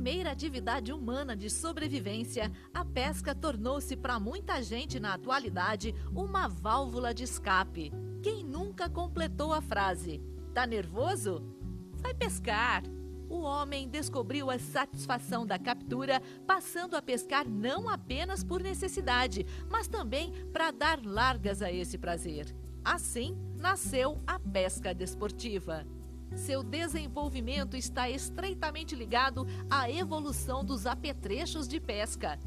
primeira atividade humana de sobrevivência, a pesca tornou-se para muita gente na atualidade uma válvula de escape. Quem nunca completou a frase: "Tá nervoso? Vai pescar!" O homem descobriu a satisfação da captura, passando a pescar não apenas por necessidade, mas também para dar largas a esse prazer. Assim, nasceu a pesca desportiva. Seu desenvolvimento está estreitamente ligado à evolução dos apetrechos de pesca.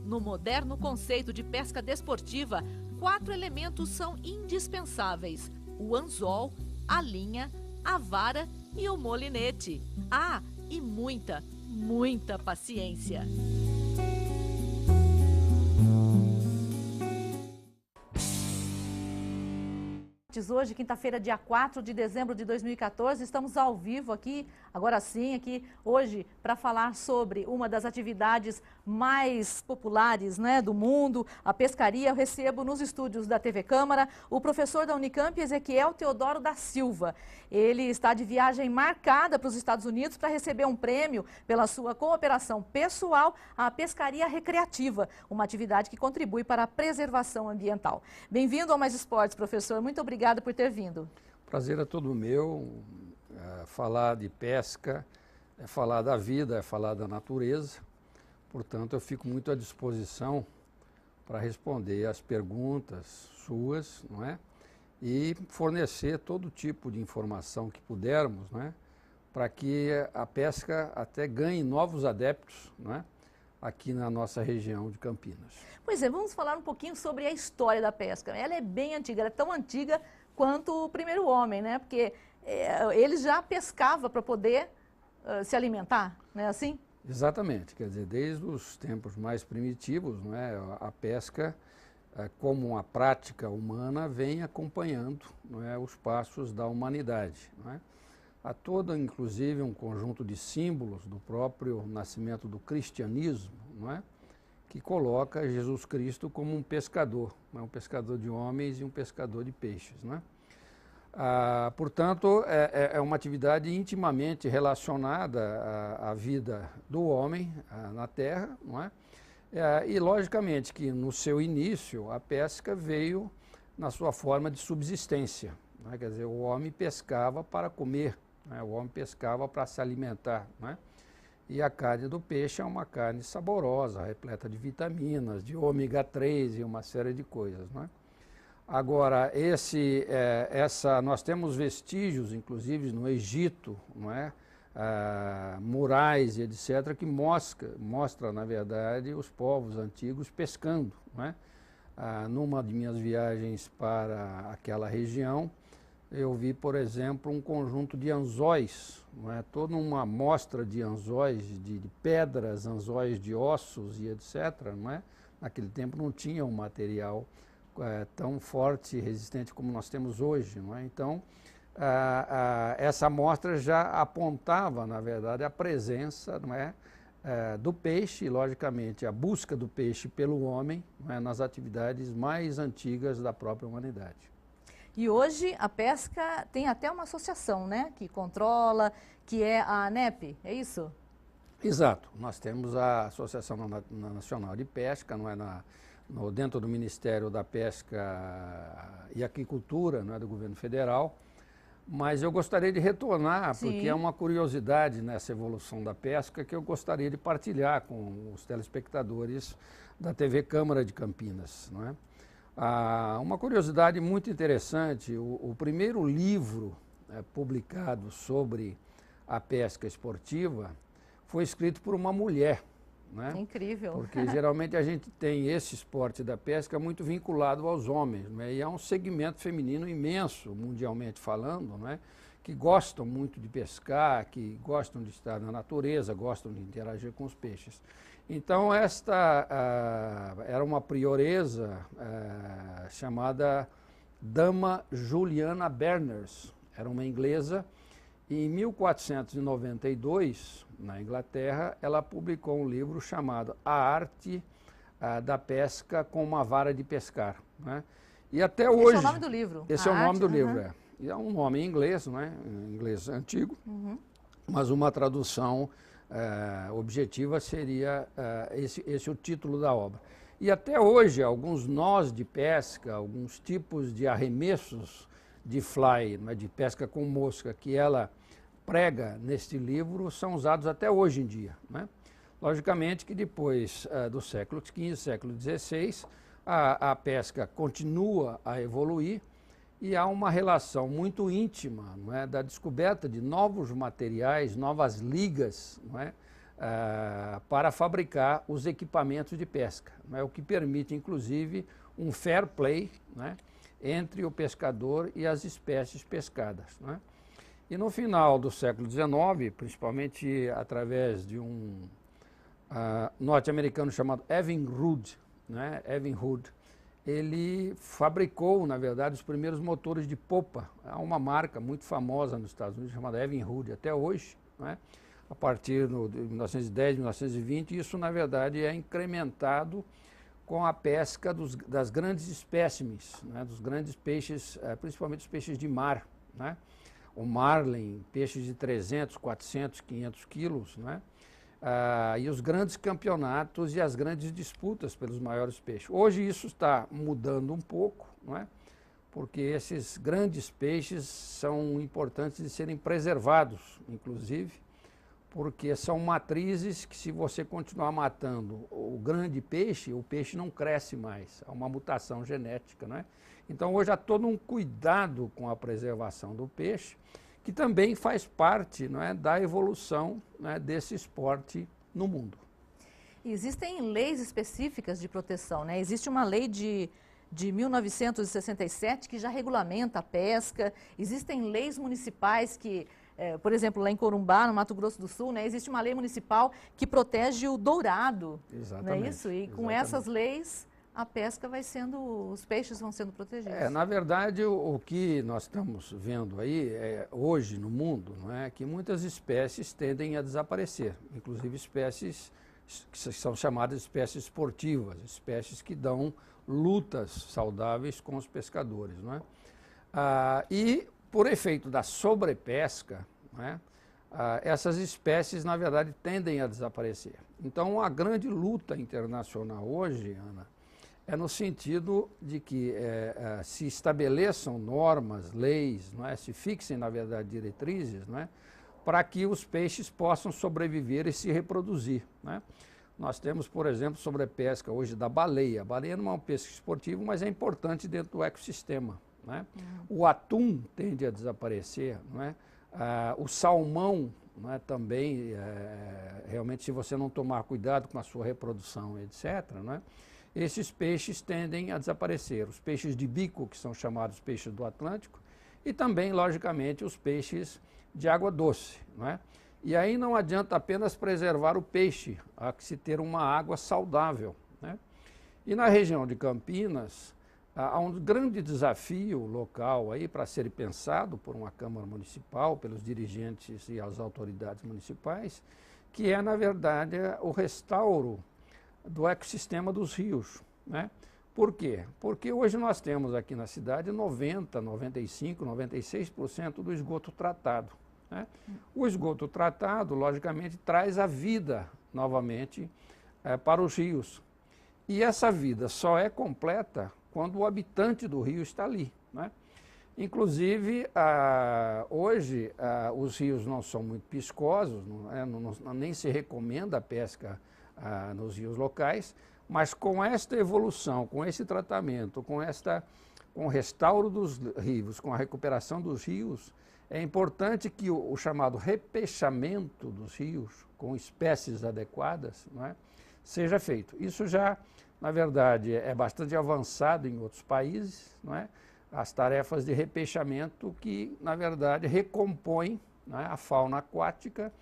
No moderno conceito de pesca desportiva, 4 elementos são indispensáveis: o anzol, a linha, a vara e o molinete. Ah, e muita, muita paciência. Hoje, quinta-feira, dia 4 de dezembro de 2014, estamos ao vivo aqui, agora sim, aqui hoje, para falar sobre uma das atividades mais populares, né, do mundo, a pescaria. Eu recebo nos estúdios da TV Câmara o professor da Unicamp, Ezequiel Teodoro da Silva. Ele está de viagem marcada para os Estados Unidos para receber um prêmio pela sua cooperação pessoal à pescaria recreativa, uma atividade que contribui para a preservação ambiental. Bem-vindo ao Mais Esportes, professor. Muito obrigada por ter vindo. Prazer é todo meu. Falar de pesca é falar da vida, é falar da natureza. Portanto, eu fico muito à disposição para responder as perguntas suas, não é? E fornecer todo tipo de informação que pudermos, não é? Para que a pesca até ganhe novos adeptos, não é? Aqui na nossa região de Campinas. Pois é, vamos falar um pouquinho sobre a história da pesca. Ela é bem antiga, ela é tão antiga quanto o primeiro homem, né? Porque ele já pescava para poder se alimentar, não é assim? Exatamente, quer dizer, desde os tempos mais primitivos, não é? A pesca, como uma prática humana, vem acompanhando, não é, os passos da humanidade, não é? Há todo, inclusive, um conjunto de símbolos do próprio nascimento do cristianismo, não é? Que coloca Jesus Cristo como um pescador, não é? Um pescador de homens e um pescador de peixes, não é? Portanto, é uma atividade intimamente relacionada à vida do homem na terra, não é? E, logicamente, que no seu início a pesca veio na sua forma de subsistência, não é? Quer dizer, o homem pescava para comer, não é? O homem pescava para se alimentar, não é? E a carne do peixe é uma carne saborosa, repleta de vitaminas, de ômega 3 e uma série de coisas, não é? Agora, nós temos vestígios, inclusive no Egito, não é? Murais e etc., que mostra, na verdade, os povos antigos pescando, não é? Numa de minhas viagens para aquela região, eu vi, por exemplo, um conjunto de anzóis, não é? Toda uma amostra de anzóis, de pedras, anzóis de ossos e etc., não é? Naquele tempo não tinha um material tão forte e resistente como nós temos hoje, não é? Então, essa amostra já apontava, na verdade, a presença, não é? Do peixe e, logicamente, a busca do peixe pelo homem, não é? Nas atividades mais antigas da própria humanidade. E hoje a pesca tem até uma associação, né, que controla, que é a ANEP, é isso? Exato. Nós temos a Associação Nacional de Pesca, não é? Dentro do Ministério da Pesca e Aquicultura, não é? Do governo federal. Mas eu gostaria de retornar, Sim. Porque é uma curiosidade nessa evolução da pesca que eu gostaria de partilhar com os telespectadores da TV Câmara de Campinas, não é? Uma curiosidade muito interessante, o primeiro livro publicado sobre a pesca esportiva foi escrito por uma mulher, né? Incrível. Porque geralmente a gente tem esse esporte da pesca muito vinculado aos homens, né? E há um segmento feminino imenso, mundialmente falando, né? Que gostam muito de pescar, que gostam de estar na natureza, gostam de interagir com os peixes. Então, esta era uma prioresa chamada Dama Juliana Berners, era uma inglesa, e em 1492, na Inglaterra, ela publicou um livro chamado A Arte da Pesca com uma Vara de Pescar, né? E até hoje... Esse é o nome do livro. Esse é o nome do livro, é. E é um nome em inglês, não é? Em inglês antigo, mas uma tradução objetiva seria esse o título da obra. E até hoje, alguns nós de pesca, alguns tipos de arremessos de fly, de pesca com mosca, que ela prega neste livro, são usados até hoje em dia, né? Logicamente que depois do século XV, século XVI, a pesca continua a evoluir e há uma relação muito íntima, não é, da descoberta de novos materiais, novas ligas, não é, para fabricar os equipamentos de pesca, não é, o que permite, inclusive, um fair play, não é, entre o pescador e as espécies pescadas, não é? E no final do século XIX, principalmente através de um norte-americano chamado Evinrude, né? Evinrude, ele fabricou, na verdade, os primeiros motores de popa. Há uma marca muito famosa nos Estados Unidos chamada Evinrude até hoje, né? A partir de 1910, 1920, isso, na verdade, é incrementado com a pesca das grandes espécimes, né? Dos grandes peixes, principalmente os peixes de mar, né? O marlin, peixes de 300, 400, 500 quilos, né? E os grandes campeonatos e as grandes disputas pelos maiores peixes. Hoje isso está mudando um pouco, não é? Porque esses grandes peixes são importantes de serem preservados, inclusive, porque são matrizes que, se você continuar matando o grande peixe, o peixe não cresce mais. Há uma mutação genética, não é? Então hoje há todo um cuidado com a preservação do peixe, que também faz parte, não é, da evolução, né, desse esporte no mundo. Existem leis específicas de proteção, né? Existe uma lei de 1967 que já regulamenta a pesca, existem leis municipais que, por exemplo, lá em Corumbá, no Mato Grosso do Sul, né, existe uma lei municipal que protege o dourado. Exatamente. Não é isso? E com essas leis, a pesca vai sendo, os peixes vão sendo protegidos. Na verdade, o que nós estamos vendo aí hoje no mundo, não é, que muitas espécies tendem a desaparecer, inclusive espécies que são chamadas espécies esportivas, espécies que dão lutas saudáveis com os pescadores, não é? E por efeito da sobrepesca, não é, essas espécies, na verdade, tendem a desaparecer. Então, a grande luta internacional hoje, Ana, é no sentido de que se estabeleçam normas, leis, não é? Se fixem, na verdade, diretrizes, não é? Para que os peixes possam sobreviver e se reproduzir, né? Nós temos, por exemplo, sobrepesca hoje da baleia. A baleia não é um peixe esportivo, mas é importante dentro do ecossistema, né? O atum tende a desaparecer, não é? O salmão, não é? Também, realmente, se você não tomar cuidado com a sua reprodução, etc., não é? Esses peixes tendem a desaparecer. Os peixes de bico, que são chamados peixes do Atlântico, e também, logicamente, os peixes de água doce, não é? E aí não adianta apenas preservar o peixe, há que se ter uma água saudável, né? E na região de Campinas, há um grande desafio local aí para ser pensado por uma Câmara Municipal, pelos dirigentes e as autoridades municipais, que é, na verdade, o restauro do ecossistema dos rios, né? Por quê? Porque hoje nós temos aqui na cidade 90%, 95%, 96% do esgoto tratado, né? O esgoto tratado, logicamente, traz a vida novamente para os rios. E essa vida só é completa quando o habitante do rio está ali, né? Inclusive, hoje os rios não são muito piscosos, nem se recomenda a pesca nos rios locais, mas com esta evolução, com esse tratamento, com o restauro dos rios, com a recuperação dos rios, é importante que o chamado repeixamento dos rios, com espécies adequadas, não é, seja feito. Isso já, na verdade, é bastante avançado em outros países, não é? As tarefas de repeixamento que, na verdade, recompõem, não é, a fauna aquática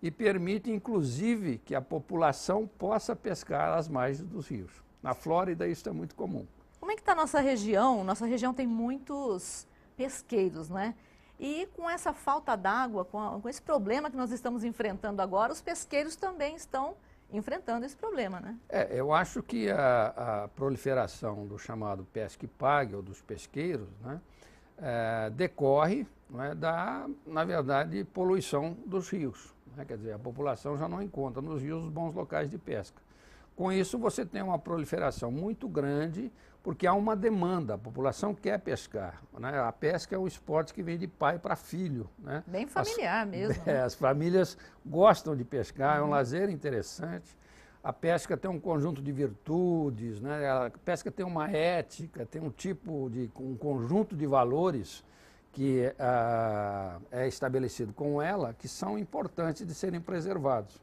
e permite, inclusive, que a população possa pescar às margens dos rios. Na Flórida, isso é muito comum. Como é que está a nossa região? Nossa região tem muitos pesqueiros, não é? E com essa falta d'água, com esse problema que nós estamos enfrentando agora, os pesqueiros também estão enfrentando esse problema, né? Eu acho que a proliferação do chamado pesque pague, ou dos pesqueiros, né, decorre, não é, na verdade, poluição dos rios. Né? Quer dizer, a população já não encontra nos rios os bons locais de pesca. Com isso, você tem uma proliferação muito grande, porque há uma demanda, a população quer pescar. Né? A pesca é um esporte que vem de pai para filho. Né? Bem familiar mesmo. As famílias gostam de pescar, é um lazer interessante. A pesca tem um conjunto de virtudes, né? A pesca tem uma ética, tem um conjunto de valores que é estabelecido com ela, que são importantes de serem preservados.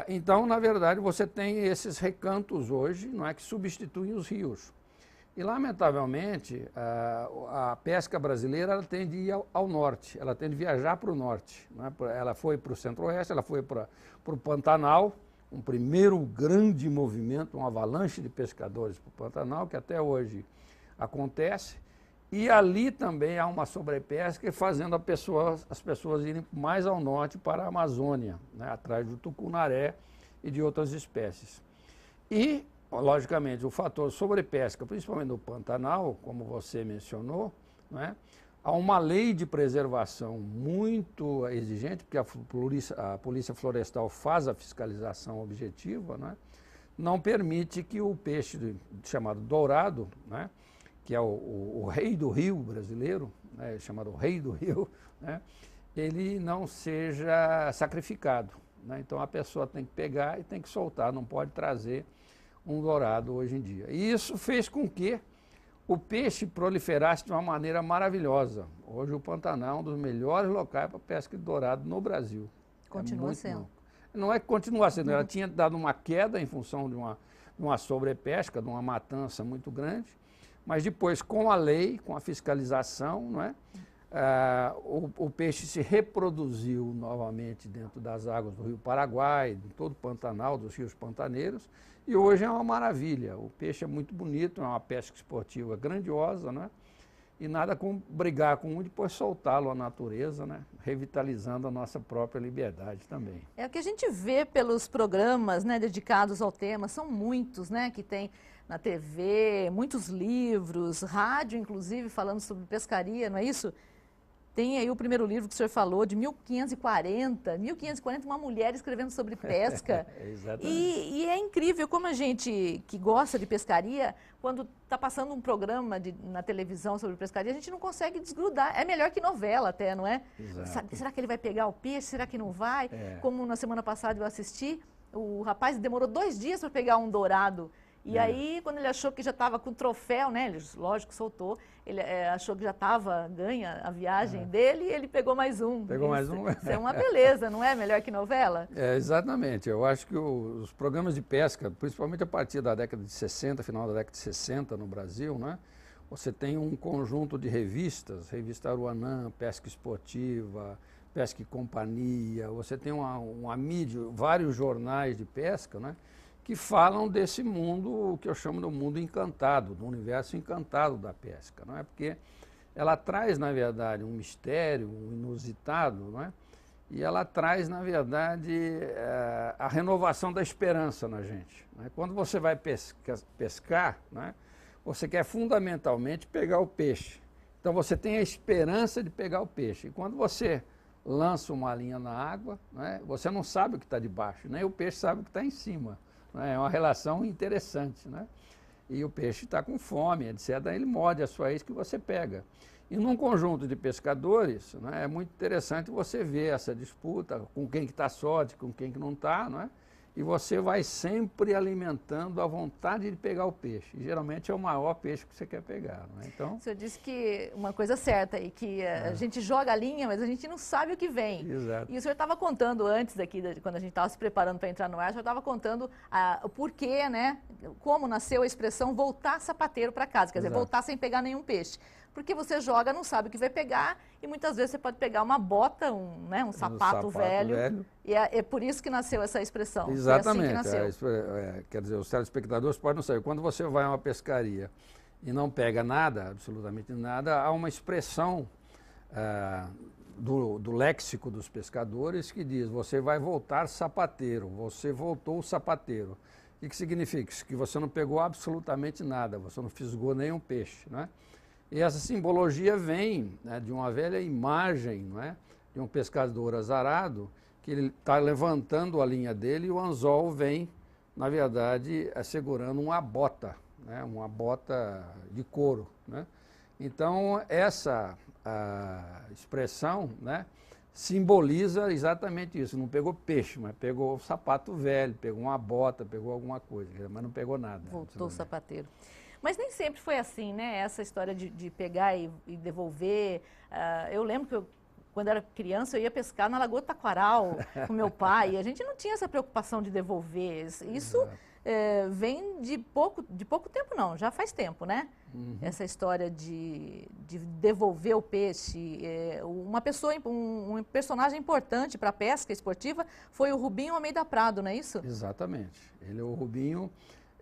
Então, na verdade, você tem esses recantos hoje, não é, que substituem os rios. E, lamentavelmente, a pesca brasileira ela tende a ir ao norte, ela tende a viajar para o norte. Né? Ela foi para o centro-oeste, ela foi para o Pantanal, um primeiro grande movimento, uma avalanche de pescadores para o Pantanal, que até hoje acontece. E ali também há uma sobrepesca, fazendo as pessoas irem mais ao norte para a Amazônia, né, atrás do tucunaré e de outras espécies. E, logicamente, o fator sobrepesca, principalmente no Pantanal, como você mencionou, né, há uma lei de preservação muito exigente, porque a Polícia Florestal faz a fiscalização objetiva, né, não permite que o peixe chamado dourado, né, que é o rei do rio brasileiro, né, chamado rei do rio, né, ele não seja sacrificado. Né? Então a pessoa tem que pegar e tem que soltar, não pode trazer um dourado hoje em dia. E isso fez com que o peixe proliferasse de uma maneira maravilhosa. Hoje o Pantanal é um dos melhores locais para pesca de dourado no Brasil. Continua sendo. Não é que continua sendo, ela tinha dado uma queda em função de uma sobrepesca, de uma matança muito grande. Mas depois, com a lei, com a fiscalização, não é? O peixe se reproduziu novamente dentro das águas do Rio Paraguai, de todo o Pantanal, dos rios pantaneiros, e hoje é uma maravilha. O peixe é muito bonito, é uma pesca esportiva grandiosa, não é? E nada como brigar com um e depois soltá-lo à natureza, né? Revitalizando a nossa própria liberdade também. É o que a gente vê pelos programas, né, dedicados ao tema, são muitos, né, que tem na TV, muitos livros, rádio inclusive falando sobre pescaria, não é isso? Tem aí o primeiro livro que o senhor falou, de 1540, uma mulher escrevendo sobre pesca. Exatamente. E é incrível como a gente que gosta de pescaria, quando está passando um programa na televisão sobre pescaria, a gente não consegue desgrudar. É melhor que novela até, não é? Exato. Será que ele vai pegar o peixe? Será que não vai? É. Como na semana passada eu assisti, o rapaz demorou 2 dias para pegar um dourado. E aí, quando ele achou que já estava com o troféu, né? Ele, lógico, soltou. Ele achou que já estava ganha a viagem dele e ele pegou mais um. Pegou mais um? Isso é uma beleza, não é? Melhor que novela? Exatamente. Eu acho que os programas de pesca, principalmente a partir da década de 60, final da década de 60 no Brasil, né? Você tem um conjunto de revistas, Revista Aruanã, Pesca Esportiva, Pesca e Companhia, você tem uma mídia, vários jornais de pesca, né? Que falam desse mundo que eu chamo de mundo encantado, do universo encantado da pesca, não é? Porque ela traz, na verdade, um mistério, um inusitado, não é? E ela traz, na verdade, a renovação da esperança na gente. Não é? Quando você vai pescar, não é? Você quer fundamentalmente pegar o peixe. Então você tem a esperança de pegar o peixe. E quando você lança uma linha na água, não é? Você não sabe o que está debaixo, nem o peixe sabe o que está em cima. É uma relação interessante, né? E o peixe está com fome, etc. Ele morde a sua isca que você pega. E num conjunto de pescadores, né, é muito interessante você ver essa disputa, com quem que está sorte, com quem que não está, não é? E você vai sempre alimentando a vontade de pegar o peixe. E geralmente é o maior peixe que você quer pegar, não é? Então, o senhor disse que uma coisa certa aí, que a gente joga a linha, mas a gente não sabe o que vem. Exato. E o senhor estava contando antes aqui, quando a gente estava se preparando para entrar no ar, o senhor estava contando o porquê, né? Como nasceu a expressão voltar sapateiro para casa, quer dizer, voltar sem pegar nenhum peixe. Porque você joga, não sabe o que vai pegar, e muitas vezes você pode pegar uma bota, um sapato velho. E é por isso que nasceu essa expressão. Exatamente. Foi assim que nasceu. Quer dizer, os telespectadores podem não saber. Quando você vai a uma pescaria e não pega nada, absolutamente nada, há uma expressão do léxico dos pescadores que diz: você vai voltar sapateiro, você voltou sapateiro. O que significa? Que você não pegou absolutamente nada, você não fisgou nenhum peixe, né? E essa simbologia vem, né, de uma velha imagem, não é, de um pescador azarado, que ele está levantando a linha dele e o anzol vem, na verdade, segurando uma bota, né, uma bota de couro, né? Então, essa expressão, né, simboliza exatamente isso. Não pegou peixe, mas pegou o sapato velho, pegou uma bota, pegou alguma coisa, mas não pegou nada. Voltou o sapateiro. Mas nem sempre foi assim, né? Essa história de pegar e devolver. Eu lembro que quando era criança, eu ia pescar na Lagoa do Taquaral com meu pai, e a gente não tinha essa preocupação de devolver. Isso vem de pouco tempo, não, já faz tempo, né? Uhum. Essa história de devolver o peixe. Uma pessoa, um personagem importante para a pesca esportiva foi o Rubinho Almeida Prado, não é isso? Exatamente. O Rubinho,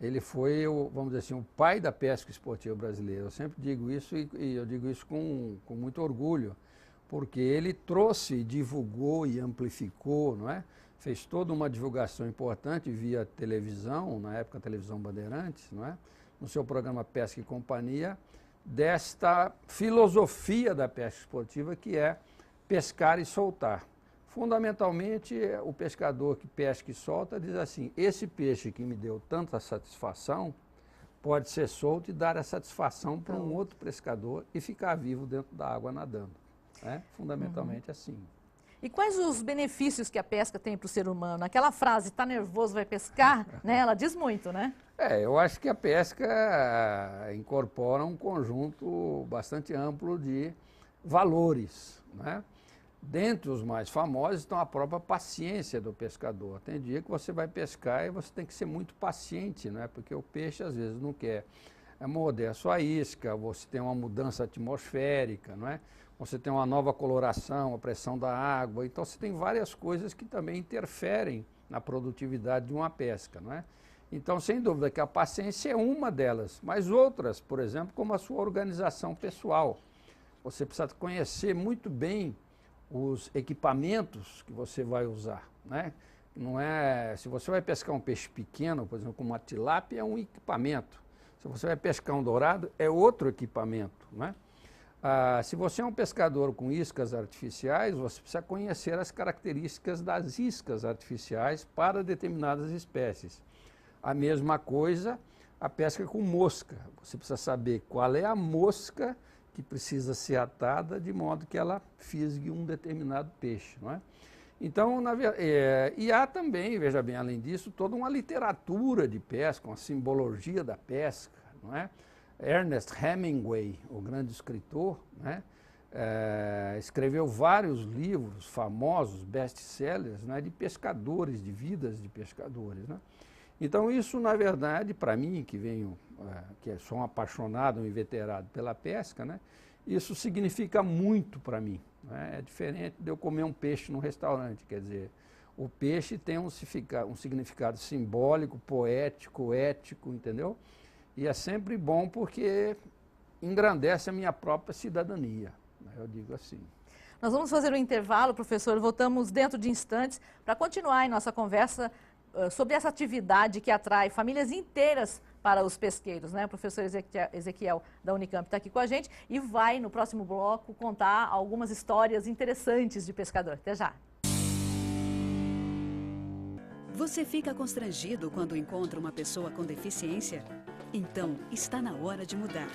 ele foi, vamos dizer assim, o pai da pesca esportiva brasileira. Eu sempre digo isso e eu digo isso com muito orgulho, porque ele trouxe, divulgou e amplificou, não é? Fez toda uma divulgação importante via televisão, na época televisão Bandeirantes, não é? No seu programa Pesca e Companhia, desta filosofia da pesca esportiva, que é pescar e soltar. Fundamentalmente, o pescador que pesca e solta diz assim: esse peixe que me deu tanta satisfação pode ser solto e dar a satisfação para um outro pescador e ficar vivo dentro da água nadando. Fundamentalmente assim. E quais os benefícios que a pesca tem para o ser humano? Aquela frase, está nervoso, vai pescar, né? Ela diz muito, né? Eu acho que a pesca incorpora um conjunto bastante amplo de valores, né? Dentre os mais famosos estão a própria paciência do pescador. Tem dia que você vai pescar e você tem que ser muito paciente, né? Porque o peixe às vezes não quer morder a sua isca, você tem uma mudança atmosférica, não é? Você tem uma nova coloração, a pressão da água, então você tem várias coisas que também interferem na produtividade de uma pesca, não é? Então, sem dúvida que a paciência é uma delas, mas outras, por exemplo, como a sua organização pessoal. Você precisa conhecer muito bem os equipamentos que você vai usar, né? Não é, se você vai pescar um peixe pequeno, por exemplo, como uma tilápia, é um equipamento. Se você vai pescar um dourado, é outro equipamento, né? Se você é um pescador com iscas artificiais, você precisa conhecer as características das iscas artificiais para determinadas espécies. A mesma coisa a pesca com mosca. Você precisa saber qual é a mosca que precisa ser atada de modo que ela fisgue um determinado peixe, não é? Então, e há também, veja bem, além disso, toda uma literatura de pesca, uma simbologia da pesca, não é? Ernest Hemingway, o grande escritor, né, escreveu vários livros famosos, best-sellers, né, de pescadores, de vidas de pescadores, né? Então isso, na verdade, para mim, que sou um apaixonado, um inveterado pela pesca, né, isso significa muito para mim, né? É diferente de eu comer um peixe num restaurante, quer dizer, o peixe tem um significado simbólico, poético, ético, entendeu? E é sempre bom porque engrandece a minha própria cidadania, né? Eu digo assim. Nós vamos fazer um intervalo, professor, voltamos dentro de instantes para continuar em nossa conversa sobre essa atividade que atrai famílias inteiras para os pesqueiros, né? O professor Ezequiel da Unicamp está aqui com a gente e vai, no próximo bloco, contar algumas histórias interessantes de pescador. Até já! Você fica constrangido quando encontra uma pessoa com deficiência? Então, está na hora de mudar.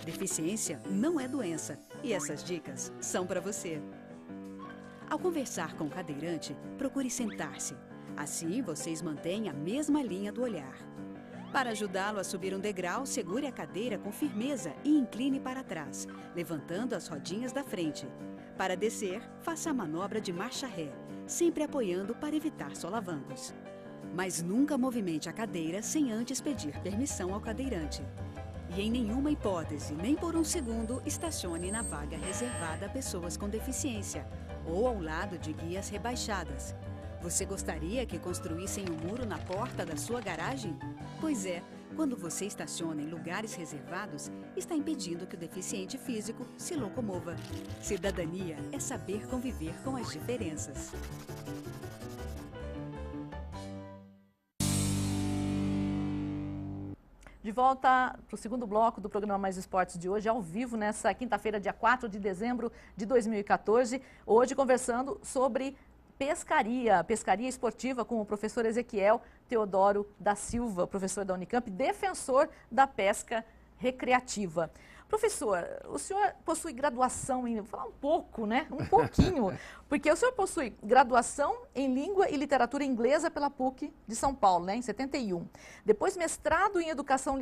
Deficiência não é doença e essas dicas são para você. Ao conversar com o cadeirante, procure sentar-se. Assim, vocês mantêm a mesma linha do olhar. Para ajudá-lo a subir um degrau, segure a cadeira com firmeza e incline para trás, levantando as rodinhas da frente. Para descer, faça a manobra de marcha ré, sempre apoiando para evitar solavancos. Mas nunca movimente a cadeira sem antes pedir permissão ao cadeirante. E em nenhuma hipótese, nem por um segundo, estacione na vaga reservada a pessoas com deficiência ou ao lado de guias rebaixadas. Você gostaria que construíssem um muro na porta da sua garagem? Pois é, quando você estaciona em lugares reservados, está impedindo que o deficiente físico se locomova. Cidadania é saber conviver com as diferenças. De volta para o segundo bloco do programa Mais Esportes de hoje, ao vivo, nessa quinta-feira, dia 4 de dezembro de 2014. Hoje conversando sobre pescaria esportiva com o professor Ezequiel Teodoro da Silva, professor da Unicamp, defensor da pesca recreativa. Professor, o senhor possui graduação em... Vou falar um pouco, né? Um pouquinho. Porque o senhor possui graduação em Língua e Literatura Inglesa pela PUC de São Paulo, né? Em 71. Depois mestrado em Educação,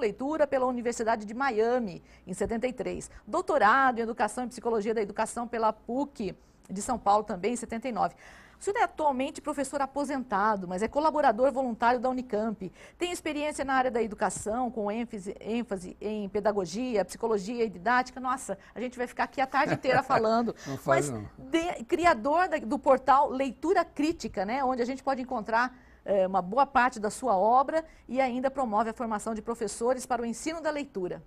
Leitura pela Universidade de Miami, em 73. Doutorado em Educação e Psicologia da Educação pela PUC de São Paulo também, em 79. O senhor é atualmente professor aposentado, mas é colaborador voluntário da Unicamp. Tem experiência na área da educação, com ênfase em pedagogia, psicologia e didática. Nossa, a gente vai ficar aqui a tarde inteira falando. Não faz, não. Criador do portal Leitura Crítica, né, onde a gente pode encontrar uma boa parte da sua obra e ainda promove a formação de professores para o ensino da leitura.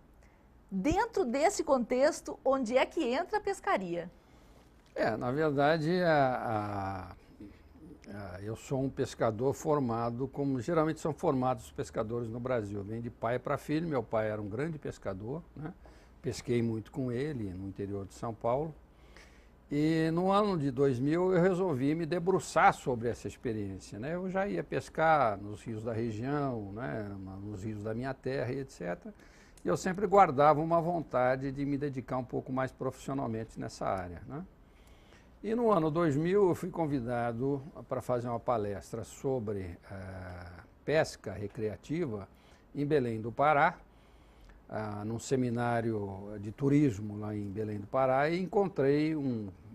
Dentro desse contexto, onde é que entra a pescaria? Na verdade, eu sou um pescador formado, como geralmente são formados os pescadores no Brasil. Vem de pai para filho. Meu pai era um grande pescador, né? Pesquei muito com ele no interior de São Paulo. E no ano de 2000 eu resolvi me debruçar sobre essa experiência, né? Eu já ia pescar nos rios da região, né? Nos rios da minha terra e etc. E eu sempre guardava uma vontade de me dedicar um pouco mais profissionalmente nessa área, né? E no ano 2000 eu fui convidado para fazer uma palestra sobre pesca recreativa em Belém do Pará, num seminário de turismo lá em Belém do Pará, e encontrei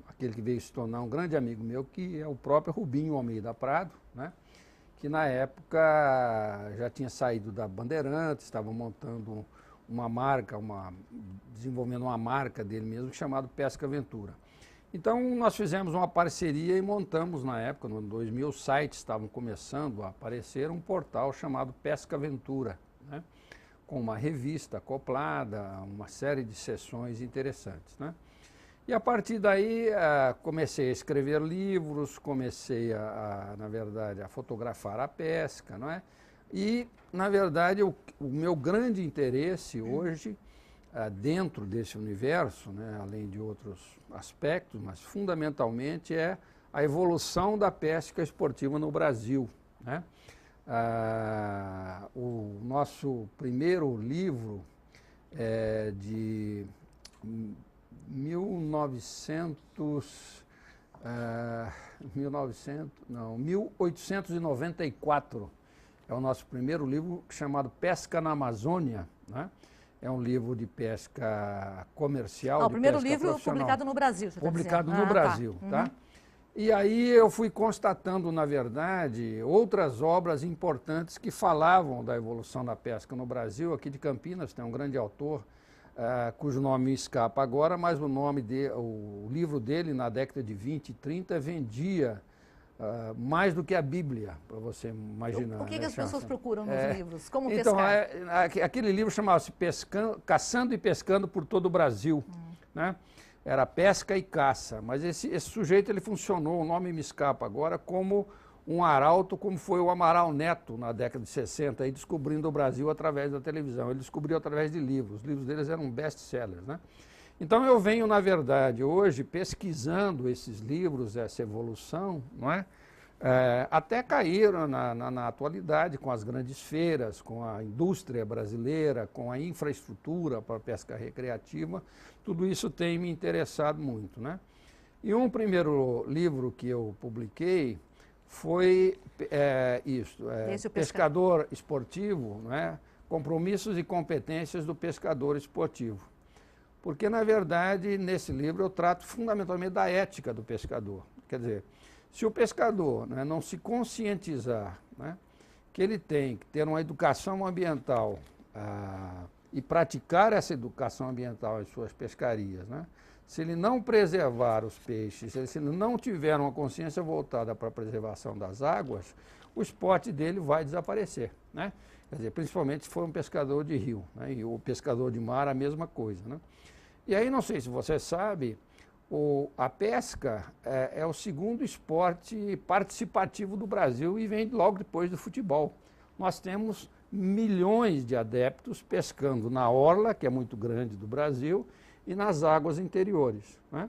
aquele que veio se tornar um grande amigo meu, que é o próprio Rubinho Almeida Prado, né? Que na época já tinha saído da Bandeirantes, estava montando uma marca, desenvolvendo uma marca dele mesmo, chamada Pesca Aventura. Então, nós fizemos uma parceria e montamos, na época, no ano 2000, os sites estavam começando a aparecer, um portal chamado Pesca Aventura, né? Com uma revista acoplada, uma série de sessões interessantes, né? E a partir daí, comecei a escrever livros, comecei, na verdade, a fotografar a pesca, não é? E, na verdade, o meu grande interesse hoje, dentro desse universo, né, além de outros aspectos, mas fundamentalmente é a evolução da pesca esportiva no Brasil, né? O nosso primeiro livro é de 1894, é o nosso primeiro livro chamado Pesca na Amazônia, né? É um livro de pesca comercial, o primeiro livro publicado no Brasil, você publicado no Brasil, tá? Uhum. E aí eu fui constatando, na verdade, outras obras importantes que falavam da evolução da pesca no Brasil. Aqui de Campinas tem um grande autor, cujo nome me escapa agora, mas o livro dele, na década de 20 e 30, vendia mais do que a Bíblia, para você imaginar. O que, né, as pessoas procuram nos livros? Como então, pescar? Aquele livro chamava-se Caçando e Pescando por todo o Brasil, né? Era pesca e caça, mas esse sujeito ele funcionou, o nome me escapa agora, como um arauto, como foi o Amaral Neto na década de 60, aí, descobrindo o Brasil através da televisão. Ele descobriu através de livros, os livros deles eram best-sellers, né? Então eu venho, na verdade, hoje pesquisando esses livros, essa evolução, não é? Até cair na atualidade com as grandes feiras, com a indústria brasileira, com a infraestrutura para a pesca recreativa, tudo isso tem me interessado muito, né? E um primeiro livro que eu publiquei foi Pescador Esportivo, não é? Compromissos e competências do pescador esportivo. Porque, na verdade, nesse livro eu trato fundamentalmente da ética do pescador. Quer dizer, se o pescador, né, não se conscientizar, né, que ele tem que ter uma educação ambiental e praticar essa educação ambiental em suas pescarias, né, se ele não preservar os peixes, se ele não tiver uma consciência voltada para a preservação das águas, o esporte dele vai desaparecer, né? Quer dizer, principalmente se for um pescador de rio, né, e o pescador de mar a mesma coisa, né? E aí, não sei se você sabe, a pesca é o segundo esporte participativo do Brasil e vem logo depois do futebol. Nós temos milhões de adeptos pescando na orla, que é muito grande do Brasil, e nas águas interiores, né?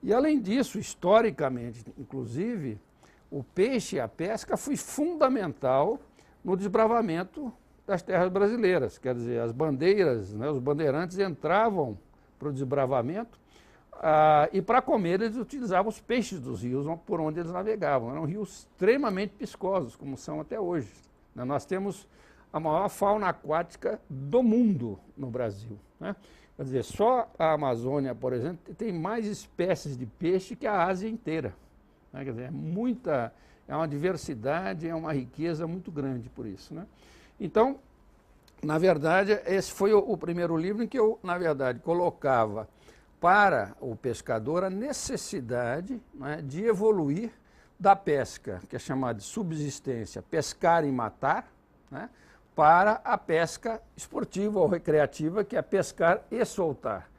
E além disso, historicamente, inclusive, o peixe e a pesca foi fundamental no desbravamento das terras brasileiras. Quer dizer, as bandeiras, né, os bandeirantes entravam para o desbravamento e para comer eles utilizavam os peixes dos rios por onde eles navegavam. Eram rios extremamente piscosos, como são até hoje, né? Nós temos a maior fauna aquática do mundo no Brasil, né? Quer dizer, só a Amazônia, por exemplo, tem mais espécies de peixe que a Ásia inteira, né? Quer dizer, é uma diversidade, é uma riqueza muito grande por isso, né? Então, na verdade, esse foi o primeiro livro em que eu, na verdade, colocava para o pescador a necessidade, né, de evoluir da pesca, que é chamada de subsistência, pescar e matar, né, para a pesca esportiva ou recreativa, que é pescar e soltar.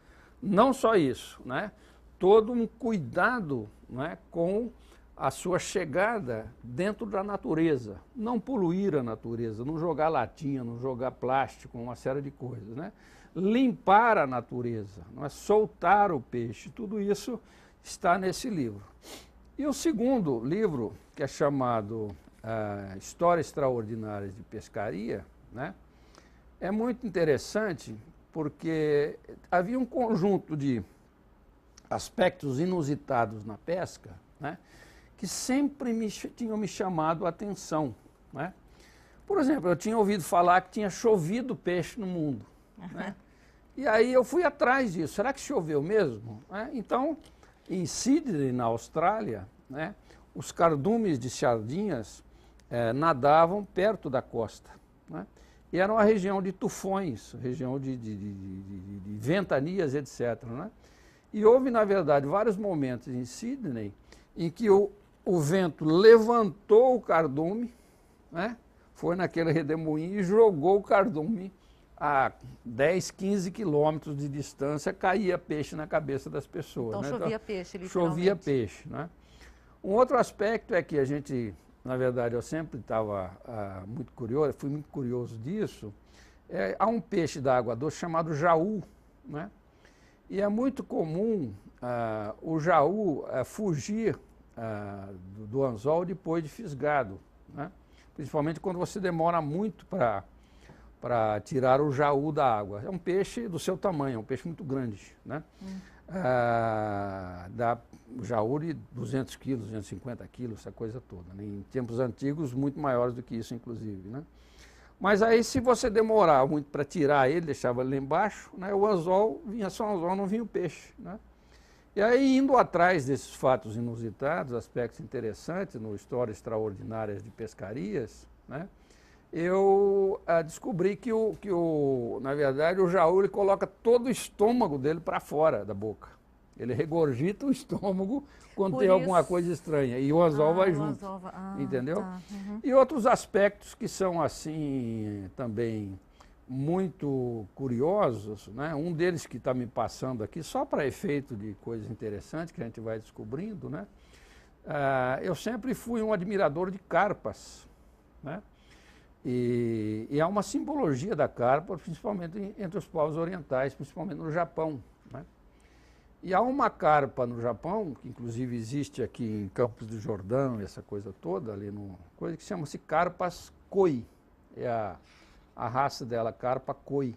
Não só isso, né, todo um cuidado, né, com a sua chegada dentro da natureza, não poluir a natureza, não jogar latinha, não jogar plástico, uma série de coisas, né? Limpar a natureza, não é? Soltar o peixe, tudo isso está nesse livro. E o segundo livro, que é chamado Histórias Extraordinárias de Pescaria, né? É muito interessante porque havia um conjunto de aspectos inusitados na pesca, né, que sempre tinham me chamado a atenção, né? Por exemplo, eu tinha ouvido falar que tinha chovido peixe no mundo, né? E aí eu fui atrás disso. Será que choveu mesmo? Então, em Sydney, na Austrália, né, os cardumes de sardinhas nadavam perto da costa, né? E era uma região de tufões, região de ventanias, etc., né? E houve, na verdade, vários momentos em Sydney em que o vento levantou o cardume, né? Foi naquele redemoinho e jogou o cardume a 10, 15 quilômetros de distância, caía peixe na cabeça das pessoas. Então, né? chovia peixe, literalmente. Chovia peixe, né? Um outro aspecto é que a gente, na verdade, eu sempre estava muito curioso, fui muito curioso disso. Há um peixe da água doce chamado jaú, né? E é muito comum o jaú fugir do anzol depois de fisgado, né? Principalmente quando você demora muito para tirar o jaú da água. É um peixe do seu tamanho, é um peixe muito grande, né? Dá jaú de 200 quilos, 250 quilos, essa coisa toda, né? Em tempos antigos, muito maiores do que isso, inclusive, né? Mas aí, se você demorar muito para tirar ele, deixava ele lá embaixo, né, o anzol, vinha só o anzol, não vinha o peixe, né? E aí, indo atrás desses fatos inusitados, aspectos interessantes no Histórias Extraordinárias de Pescarias, né, eu descobri que, na verdade, o jaú ele coloca todo o estômago dele para fora da boca. Ele regurgita o estômago quando tem alguma coisa estranha. E o anzol vai junto, entendeu? Tá. Uhum. E outros aspectos que são, assim, também muito curiosos, né? Um deles que está me passando aqui, só para efeito de coisas interessantes que a gente vai descobrindo, né? Eu sempre fui um admirador de carpas, né? E há uma simbologia da carpa, principalmente entre os povos orientais, principalmente no Japão, né? E há uma carpa no Japão, que inclusive existe aqui em Campos do Jordão, essa coisa toda, ali no coisa que chama-se carpas koi. É a raça dela, carpa koi.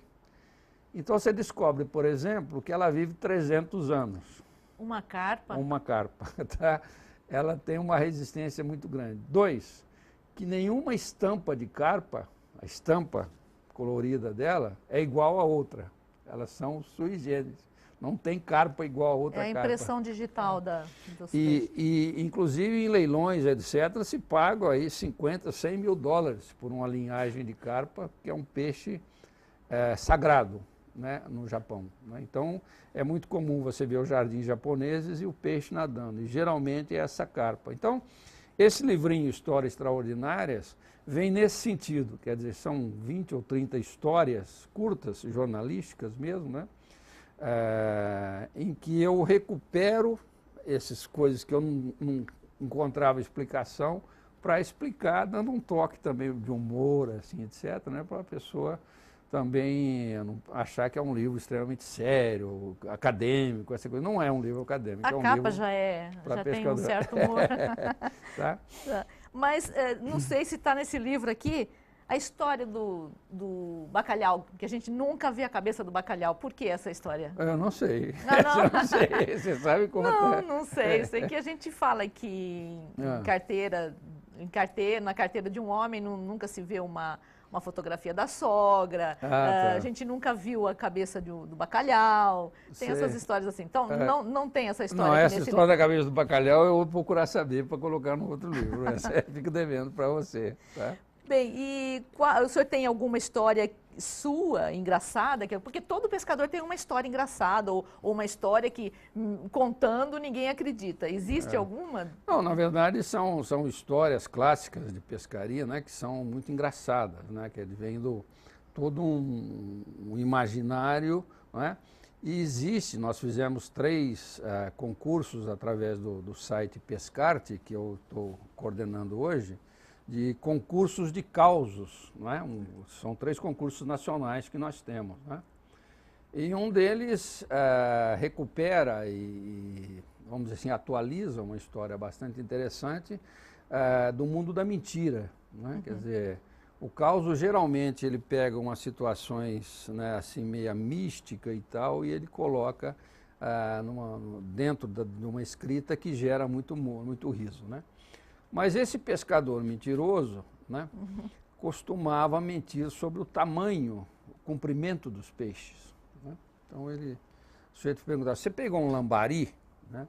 Então você descobre, por exemplo, que ela vive 300 anos. Uma carpa? Uma carpa, tá? Ela tem uma resistência muito grande. 2, que nenhuma estampa de carpa, a estampa colorida dela, é igual a outra. Elas são sui generis. Não tem carpa igual a outra carpa. É a impressão digital dos peixes. E, inclusive, em leilões, etc., se pagam aí 50, 100 mil dólares por uma linhagem de carpa, que é um peixe sagrado, né, no Japão, né? Então, é muito comum você ver os jardins japoneses e o peixe nadando, e geralmente é essa carpa. Então, esse livrinho, Histórias Extraordinárias, vem nesse sentido, quer dizer, são 20 ou 30 histórias curtas, jornalísticas mesmo, né? Em que eu recupero essas coisas que eu não encontrava explicação para explicar, dando um toque também de humor, assim, etc., né, para a pessoa também não achar que é um livro extremamente sério, acadêmico, essa coisa. Não é um livro acadêmico, é um capa livro já tem um pescador. certo humor. Tá? Mas não sei se está nesse livro aqui a história do bacalhau, que a gente nunca vê a cabeça do bacalhau. Por que essa história? Eu não sei. Não. Eu não sei. Você sabe contar? Não sei. Sei que a gente fala que na carteira de um homem nunca se vê uma fotografia da sogra, Tá. a gente nunca viu a cabeça do bacalhau, tem essas histórias assim. Então, não tem essa história. Não, aqui essa nesse história livro. da cabeça do bacalhau eu vou procurar saber para colocar no outro livro. Essa eu fico devendo para você. Tá? Bem, e o senhor tem alguma história sua, engraçada? Porque todo pescador tem uma história engraçada, ou uma história que, contando, ninguém acredita. Existe alguma? Não, na verdade são histórias clássicas de pescaria, né, que são muito engraçadas, né, que vem do todo um imaginário, né, e existe, nós fizemos 3 concursos através do site Pescarte, que eu estou coordenando hoje, de concursos de causos, não é? São 3 concursos nacionais que nós temos, né? E um deles recupera e, vamos dizer assim, atualiza uma história bastante interessante do mundo da mentira, né? Quer dizer, o caos geralmente ele pega umas situações, né, assim, meia mística e tal, e ele coloca dentro de uma escrita que gera muito riso, né? Mas esse pescador mentiroso, né, costumava mentir sobre o tamanho, o comprimento dos peixes, né? Então o sujeito perguntava, você pegou um lambari? Né?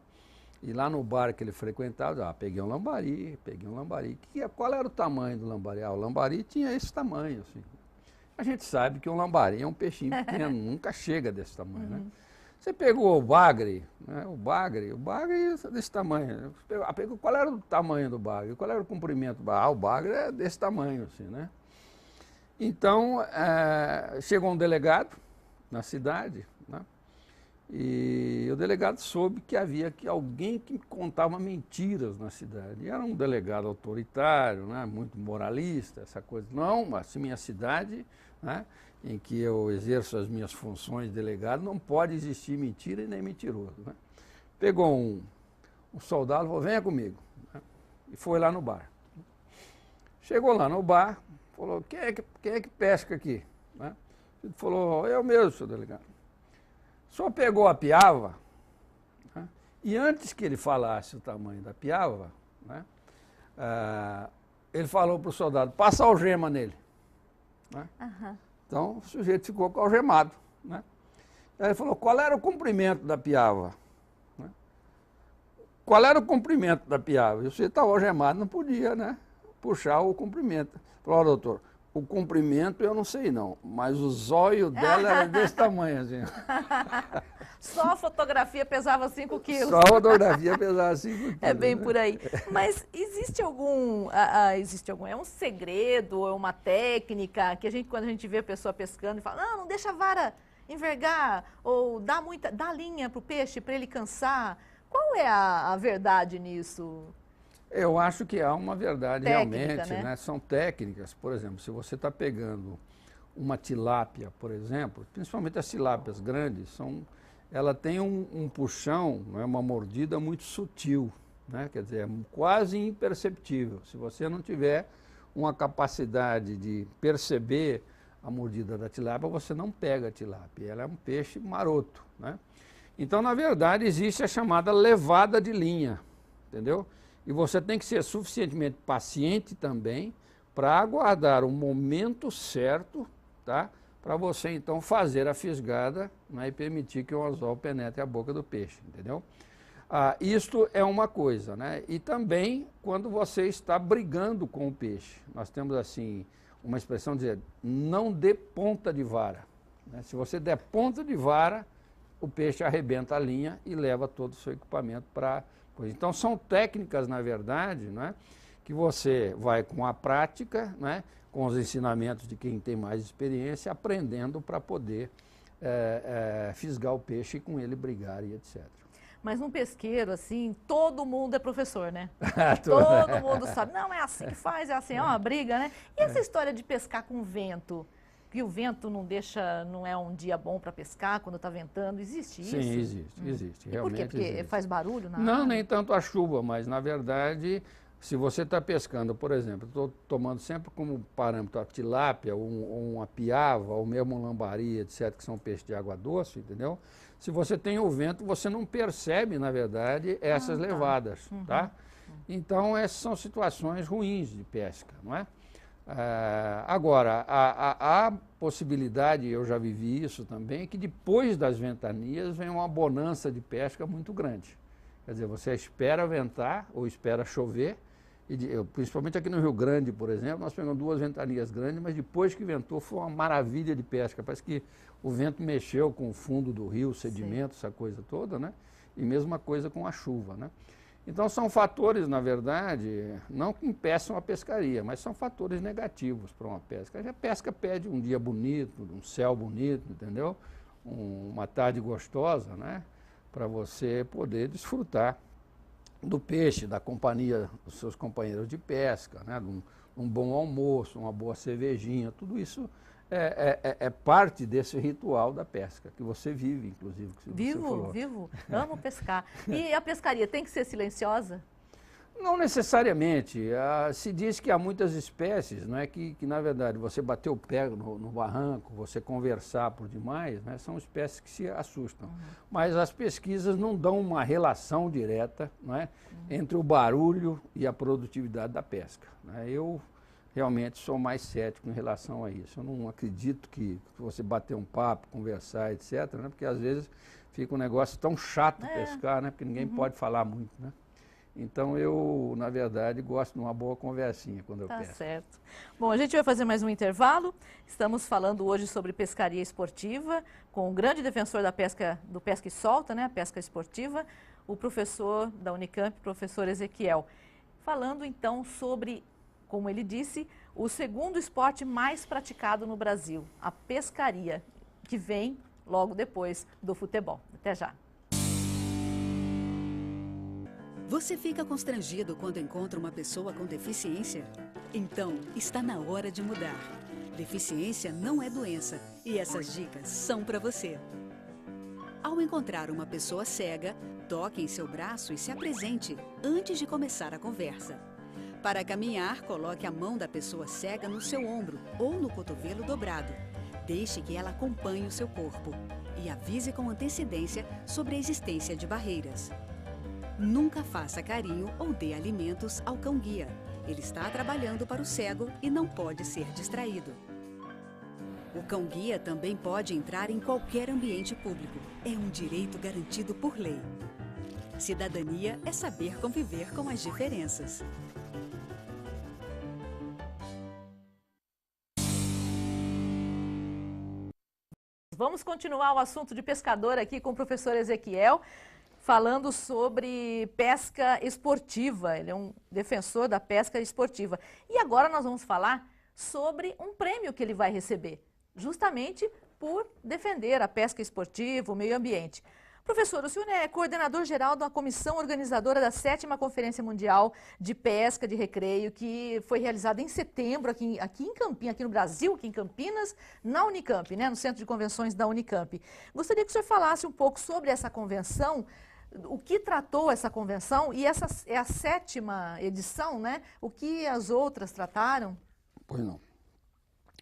E lá no bar que ele frequentava, peguei um lambari. Qual era o tamanho do lambari? O lambari tinha esse tamanho, assim. A gente sabe que um lambari é um peixinho pequeno, nunca chega desse tamanho, né? Você pegou o bagre, né? O bagre é desse tamanho. Qual era o tamanho do bagre? Qual era o comprimento do bagre? O bagre é desse tamanho, assim, né? Então, chegou um delegado na cidade, né? E o delegado soube que havia alguém que contava mentiras na cidade. E era um delegado autoritário, né? Muito moralista, essa coisa. Não, mas minha cidade, né, em que eu exerço as minhas funções de delegado, não pode existir mentira e nem mentiroso, né? Pegou um soldado e falou, venha comigo, né? E foi lá no bar. Chegou lá no bar, falou, quem é que pesca aqui? Né? Ele falou, eu mesmo, senhor delegado. O senhor pegou a piava, né? E antes que ele falasse o tamanho da piava, né, ele falou para o soldado, passa a algema nele. Né? Então, o sujeito ficou algemado, né? Aí ele falou, qual era o comprimento da piava? Né? Qual era o comprimento da piava? E o sujeito estava algemado, não podia, né, puxar o comprimento. Falou, doutor, o comprimento eu não sei não, mas o zóio dela era desse tamanho, assim. Só a fotografia pesava 5 quilos. Só a fotografia pesava 5 quilos. É bem né? por aí. Mas existe algum, é um segredo, é uma técnica que quando a gente vê a pessoa pescando e fala, não deixa a vara envergar, ou dá linha para o peixe para ele cansar. Qual é a verdade nisso? Eu acho que há uma verdade Técnica, realmente, né? São técnicas. Por exemplo, se você está pegando uma tilápia, por exemplo, principalmente as tilápias grandes, ela tem um puxão, né, uma mordida muito sutil, né? Quer dizer, é quase imperceptível. Se você não tiver uma capacidade de perceber a mordida da tilápia, você não pega a tilápia. Ela é um peixe maroto, né? Então, na verdade, existe a chamada levada de linha, entendeu? E você tem que ser suficientemente paciente também para aguardar o momento certo, tá? Para você, então, fazer a fisgada, né, e permitir que o anzol penetre a boca do peixe, entendeu? Isto é uma coisa, né? E também quando você está brigando com o peixe. Nós temos, assim, uma expressão de dizer, não dê ponta de vara, né? Se você der ponta de vara, o peixe arrebenta a linha e leva todo o seu equipamento para... Então, são técnicas, na verdade, né, que você vai com a prática, né, com os ensinamentos de quem tem mais experiência, aprendendo para poder fisgar o peixe e com ele brigar e etc. Mas num pesqueiro, assim, todo mundo é professor, né? Todo mundo sabe. Não, é assim que faz, é assim, é uma briga, né? E essa história de pescar com vento? Que o vento não deixa, não é um dia bom para pescar quando está ventando, existe isso? Sim, existe, E por quê? Porque existe. faz barulho na Não, água? nem tanto a chuva, mas na verdade, se você está pescando, por exemplo, estou tomando sempre como parâmetro a tilápia, ou uma piava, ou mesmo um lambari, etc., que são peixes de água doce, entendeu? Se você tem o vento, você não percebe, na verdade, essas levadas, tá? Então, essas são situações ruins de pesca, não é? Agora, a possibilidade, eu já vivi isso também, que depois das ventanias vem uma bonança de pesca muito grande. Quer dizer, você espera ventar ou espera chover, principalmente aqui no Rio Grande, por exemplo, nós pegamos 2 ventanias grandes, mas depois que ventou foi uma maravilha de pesca. Parece que o vento mexeu com o fundo do rio, sedimento, essa coisa toda, né? E mesma coisa com a chuva, né? Então são fatores, na verdade, não que impeçam a pescaria, mas são fatores negativos para uma pesca. A pesca pede um dia bonito, um céu bonito, entendeu? Uma tarde gostosa, né? Para você poder desfrutar do peixe, da companhia dos seus companheiros de pesca, né? Um bom almoço, uma boa cervejinha, tudo isso é parte desse ritual da pesca, que você vive, inclusive. Que você falou. Vivo, amo pescar. E a pescaria tem que ser silenciosa? Não necessariamente. Se diz que há muitas espécies, não é que na verdade, você bater o pé no barranco, você conversar por demais, né, são espécies que se assustam. Mas as pesquisas não dão uma relação direta, não é, entre o barulho e a produtividade da pesca, né? Eu realmente sou mais cético em relação a isso. Eu não acredito que você bater um papo, conversar, etc., né, porque às vezes fica um negócio tão chato pescar, né, porque ninguém pode falar muito, né? Então, eu, na verdade, gosto de uma boa conversinha quando eu pesco. Tá certo. Bom, a gente vai fazer mais um intervalo. Estamos falando hoje sobre pescaria esportiva, com o grande defensor da pesca, do Pesca e Solta, né, a pesca esportiva, o professor da Unicamp, professor Ezequiel. Falando, então, sobre, como ele disse, o segundo esporte mais praticado no Brasil, a pescaria, que vem logo depois do futebol. Até já. Você fica constrangido quando encontra uma pessoa com deficiência? Então, está na hora de mudar. Deficiência não é doença e essas dicas são para você. Ao encontrar uma pessoa cega, toque em seu braço e se apresente antes de começar a conversa. Para caminhar, coloque a mão da pessoa cega no seu ombro ou no cotovelo dobrado. Deixe que ela acompanhe o seu corpo e avise com antecedência sobre a existência de barreiras. Nunca faça carinho ou dê alimentos ao cão-guia. Ele está trabalhando para o cego e não pode ser distraído. O cão-guia também pode entrar em qualquer ambiente público. É um direito garantido por lei. Cidadania é saber conviver com as diferenças. Vamos continuar o assunto de pescador aqui com o professor Ezequiel, falando sobre pesca esportiva. Ele é um defensor da pesca esportiva. E agora nós vamos falar sobre um prêmio que ele vai receber, justamente por defender a pesca esportiva, o meio ambiente. Professor, o senhor é coordenador geral da comissão organizadora da 7ª Conferência Mundial de Pesca de Recreio, que foi realizada em setembro aqui em Campinas, aqui no Brasil, aqui em Campinas, na Unicamp, né, no Centro de Convenções da Unicamp. Gostaria que o senhor falasse um pouco sobre essa convenção, o que tratou essa convenção, e essa é a 7ª edição, né? O que as outras trataram? Pois não.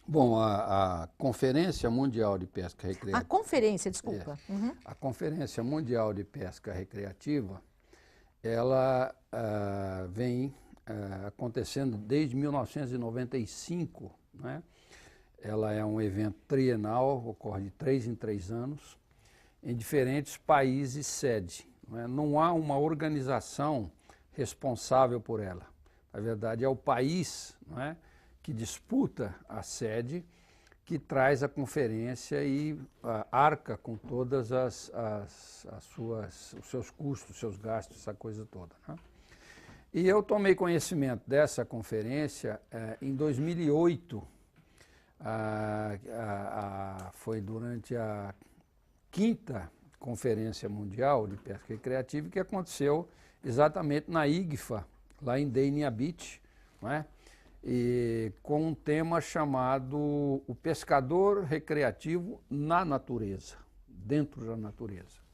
Bom, a Conferência Mundial de Pesca Recreativa... A conferência, desculpa. A Conferência Mundial de Pesca Recreativa, ela vem acontecendo desde 1995, né? Ela é um evento trienal, ocorre de 3 em 3 anos, em diferentes países sede. Não há uma organização responsável por ela. Na verdade, é o país, não é, que disputa a sede, que traz a conferência e arca com todas os seus custos, os seus gastos, essa coisa toda, né? E eu tomei conhecimento dessa conferência em 2008, foi durante a 5ª Conferência Mundial de Pesca Recreativa, que aconteceu exatamente na IGFA, lá em Dania Beach, não é? E com um tema chamado o pescador recreativo na natureza, dentro da natureza.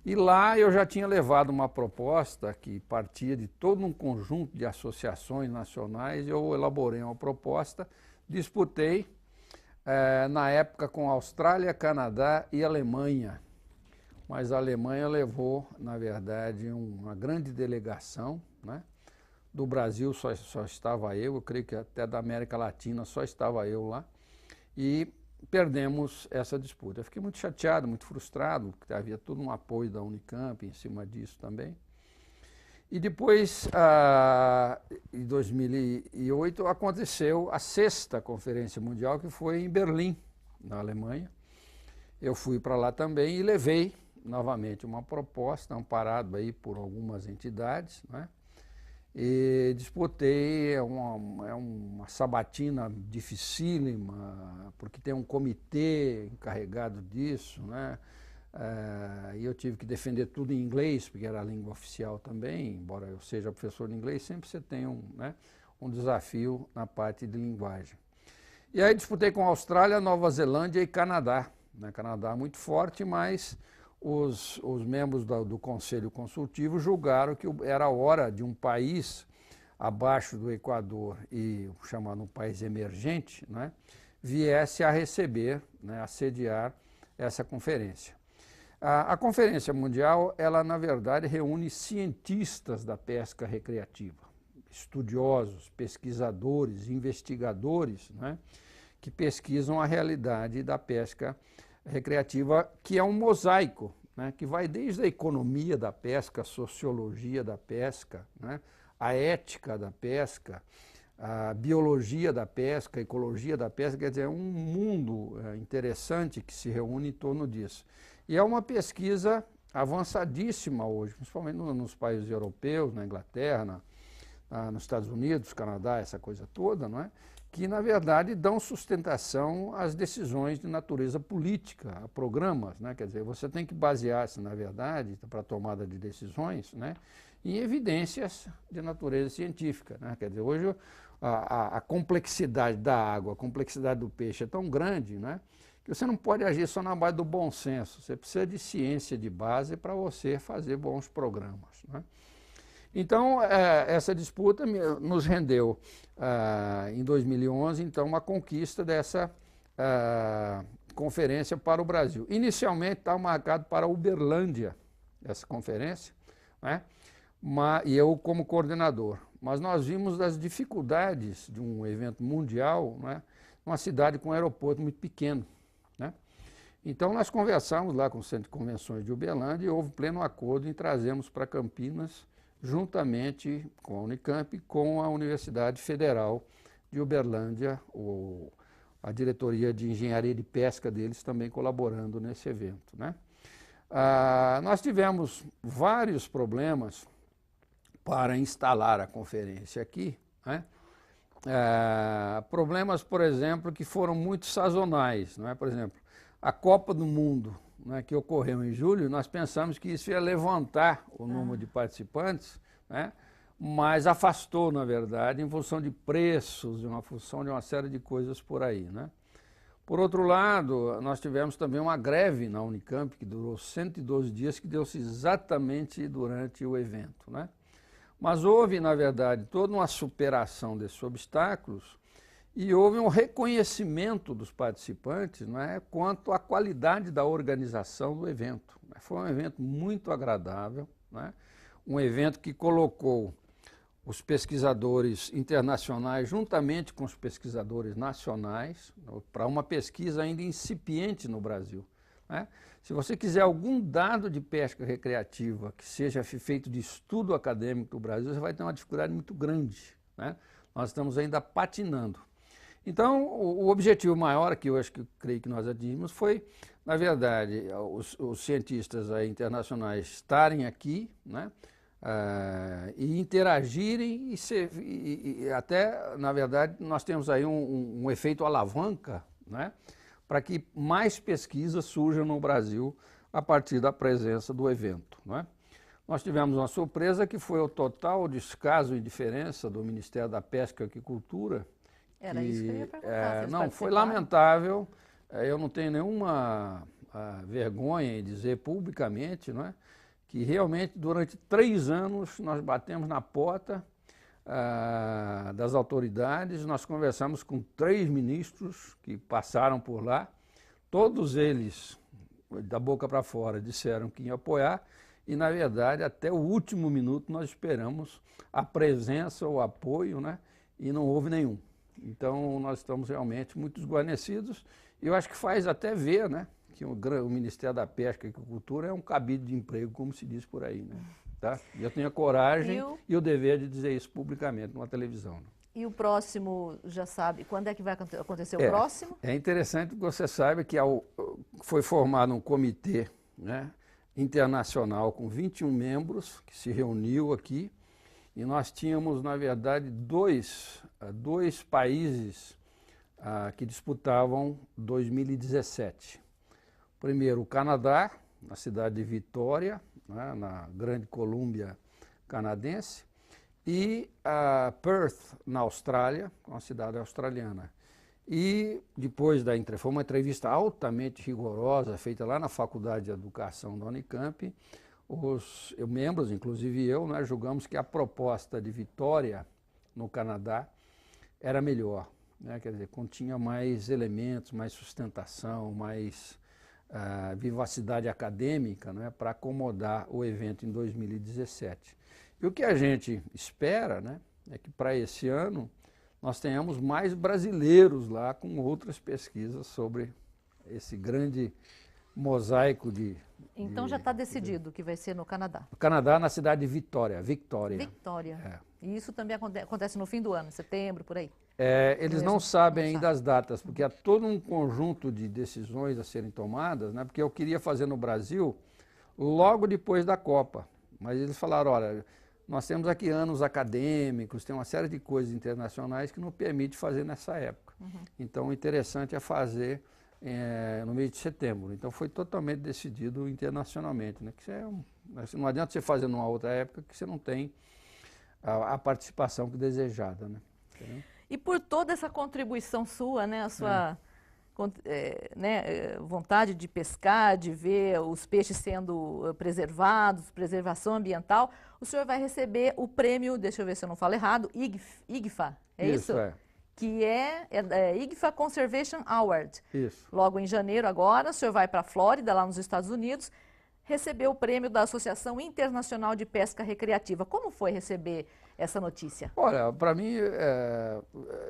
E lá eu já tinha levado uma proposta que partia de todo um conjunto de associações nacionais, eu elaborei uma proposta, disputei na época com Austrália, Canadá e Alemanha, mas a Alemanha levou, na verdade, uma grande delegação, né? Do Brasil só estava eu creio que até da América Latina só estava eu lá, e perdemos essa disputa. Eu fiquei muito chateado, muito frustrado, porque havia todo um apoio da Unicamp em cima disso também. E depois, em 2008, aconteceu a 6ª Conferência Mundial, que foi em Berlim, na Alemanha. Eu fui para lá também e levei novamente uma proposta, amparado aí por algumas entidades, né? E disputei uma sabatina dificílima, porque tem um comitê encarregado disso, né? E eu tive que defender tudo em inglês, porque era a língua oficial também, embora eu seja professor de inglês, sempre você tem um desafio na parte de linguagem. E aí disputei com a Austrália, Nova Zelândia e Canadá, né? Canadá muito forte, mas os membros do Conselho Consultivo julgaram que era hora de um país abaixo do Equador e chamado um país emergente, né, viesse a receber, né, a sediar essa conferência. A Conferência Mundial, ela na verdade reúne cientistas da pesca recreativa, estudiosos, pesquisadores, investigadores, né, que pesquisam a realidade da pesca recreativa, que é um mosaico, né, que vai desde a economia da pesca, a sociologia da pesca, né, a ética da pesca, a biologia da pesca, a ecologia da pesca, quer dizer, é um mundo interessante que se reúne em torno disso. E é uma pesquisa avançadíssima hoje, principalmente nos países europeus, na Inglaterra, nos Estados Unidos, Canadá, essa coisa toda, não é? Que, na verdade, dão sustentação às decisões de natureza política, a programas, né? Quer dizer, você tem que basear-se, na verdade, para a tomada de decisões, né, em evidências de natureza científica, né? Quer dizer, hoje a complexidade da água, a complexidade do peixe é tão grande, né, que você não pode agir só na base do bom senso, você precisa de ciência de base para você fazer bons programas, né? Então, essa disputa nos rendeu, em 2011, então, uma conquista dessa conferência para o Brasil. Inicialmente estava marcado para Uberlândia, essa conferência, né? E eu como coordenador. Mas nós vimos as dificuldades de um evento mundial, né, numa cidade com um aeroporto muito pequeno, né? Então, nós conversamos lá com o Centro de Convenções de Uberlândia e houve pleno acordo em trazermos para Campinas, juntamente com a Unicamp e com a Universidade Federal de Uberlândia, a diretoria de engenharia de pesca deles também colaborando nesse evento, né? Nós tivemos vários problemas para instalar a conferência aqui, né? Problemas, por exemplo, que foram muito sazonais, não é? Por exemplo, a Copa do Mundo, né, que ocorreu em julho, nós pensamos que isso ia levantar o número de participantes, né, mas afastou, na verdade, em função de preços, em função de uma série de coisas por aí, né? Por outro lado, nós tivemos também uma greve na Unicamp, que durou 112 dias, que deu-se exatamente durante o evento, né? Mas houve, na verdade, toda uma superação desses obstáculos e houve um reconhecimento dos participantes, né, quanto à qualidade da organização do evento. Foi um evento muito agradável, né, um evento que colocou os pesquisadores internacionais juntamente com os pesquisadores nacionais para uma pesquisa ainda incipiente no Brasil, né? Se você quiser algum dado de pesca recreativa que seja feito de estudo acadêmico do Brasil, você vai ter uma dificuldade muito grande, né? Nós estamos ainda patinando. Então, o objetivo maior que eu creio que nós atingimos foi, na verdade, os cientistas internacionais estarem aqui, né, e interagirem e até, na verdade, nós temos aí um efeito alavanca, né, para que mais pesquisas surjam no Brasil a partir da presença do evento, não é? Nós tivemos uma surpresa que foi o total descaso e indiferença do Ministério da Pesca e Aquicultura. Era isso que eu ia perguntar. Não, foi lamentável. Eu não tenho nenhuma vergonha em dizer publicamente, não é? Que realmente durante 3 anos nós batemos na porta das autoridades, nós conversamos com 3 ministros que passaram por lá, todos eles, da boca para fora, disseram que iam apoiar e, na verdade, até o último minuto nós esperamos a presença, o apoio, né? E não houve nenhum. Então, nós estamos realmente muito esguarnecidos e eu acho que faz até ver, né? Que o Ministério da Pesca e Aquicultura é um cabide de emprego, como se diz por aí, né? Tá? E eu tenho a coragem e o dever de dizer isso publicamente numa televisão. Né? E o próximo, já sabe, quando é que vai acontecer o próximo? É interessante que você saiba que foi formado um comitê, né, internacional com 21 membros que se reuniu aqui e nós tínhamos, na verdade, dois países que disputavam 2017. Primeiro, o Canadá, na cidade de Vitória, né, na Grande Colômbia canadense, e Perth, na Austrália, uma cidade australiana. E depois foi uma entrevista altamente rigorosa, feita lá na Faculdade de Educação da Unicamp, os membros, inclusive eu, né, julgamos que a proposta de Vitória, no Canadá, era melhor, né, quer dizer, continha mais elementos, mais sustentação, mais vivacidade acadêmica, né, para acomodar o evento em 2017. E o que a gente espera, né, é que para esse ano nós tenhamos mais brasileiros lá com outras pesquisas sobre esse grande mosaico de... Então já está decidido que vai ser no Canadá. No Canadá, na cidade de Vitória. Vitória. É. E isso também acontece no fim do ano, em setembro, por aí? Eles não sabem ainda as datas, porque há todo um conjunto de decisões a serem tomadas, né? Porque eu queria fazer no Brasil logo depois da Copa. Mas eles falaram, olha, nós temos aqui anos acadêmicos, tem uma série de coisas internacionais que não permite fazer nessa época. Uhum. Então, o interessante é fazer no mês de setembro. Então, foi totalmente decidido internacionalmente, né? Que não adianta você fazer numa outra época que você não tem a participação que desejada, né? Entendeu? E por toda essa contribuição sua, né, a sua vontade de pescar, de ver os peixes sendo preservados, preservação ambiental, o senhor vai receber o prêmio, deixa eu ver se eu não falo errado, IGFA, é isso? Isso, Que é IGFA Conservation Award. Isso. Logo em janeiro agora, o senhor vai para a Flórida, lá nos Estados Unidos, recebeu o prêmio da Associação Internacional de Pesca Recreativa. Como foi receber essa notícia? Olha, para mim,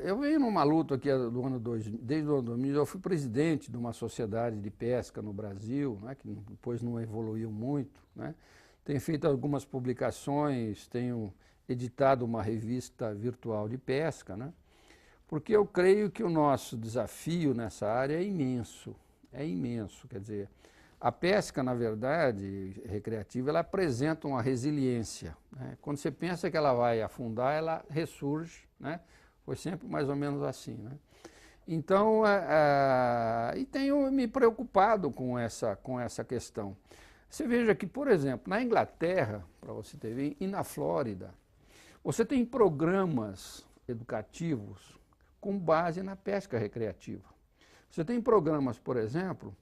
eu venho numa luta aqui desde o ano 2000, eu fui presidente de uma sociedade de pesca no Brasil, né, que depois não evoluiu muito, né? Tenho feito algumas publicações, tenho editado uma revista virtual de pesca, né? Porque eu creio que o nosso desafio nessa área é imenso, quer dizer, a pesca, na verdade, recreativa, ela apresenta uma resiliência, né? Quando você pensa que ela vai afundar, ela ressurge, né? Foi sempre mais ou menos assim, né? Então, e tenho me preocupado com essa questão. Você veja que, por exemplo, na Inglaterra, para você ter visto, e na Flórida, você tem programas educativos com base na pesca recreativa. Você tem programas, por exemplo,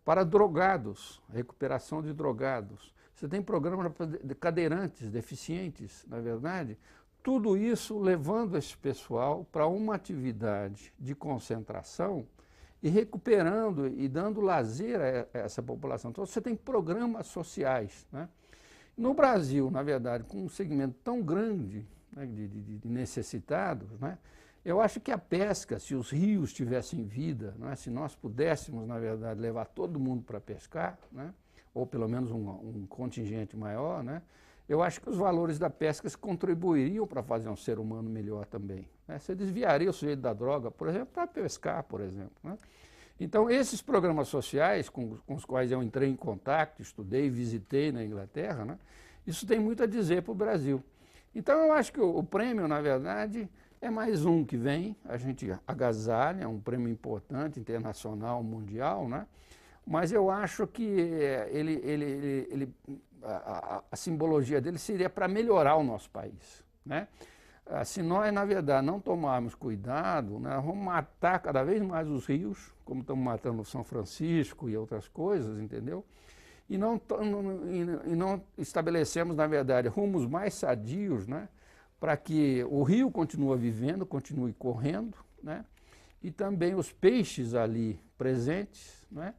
para drogados, recuperação de drogados. Você tem programas para cadeirantes, deficientes, na verdade. Tudo isso levando esse pessoal para uma atividade de concentração e recuperando e dando lazer a essa população. Então, você tem programas sociais, né? No Brasil, na verdade, com um segmento tão grande, né, de necessitados, né, eu acho que a pesca, se os rios tivessem vida, né, se nós pudéssemos, na verdade, levar todo mundo para pescar, né, ou pelo menos um contingente maior, né, eu acho que os valores da pesca contribuiriam para fazer um ser humano melhor também, né? Você desviaria o sujeito da droga, por exemplo, para pescar, por exemplo, né? Então, esses programas sociais com os quais eu entrei em contato, estudei, visitei na Inglaterra, né, isso tem muito a dizer para o Brasil. Então, eu acho que o prêmio, na verdade, é mais um que vem, a gente agasalha, é um prêmio importante, internacional, mundial, né? Mas eu acho que a simbologia dele seria para melhorar o nosso país, né? Se nós, na verdade, não tomarmos cuidado, né, vamos matar cada vez mais os rios, como estamos matando o São Francisco e outras coisas, entendeu? E não estabelecemos, na verdade, rumos mais sadios, né, para que o rio continue vivendo, continue correndo, né, e também os peixes ali presentes, né,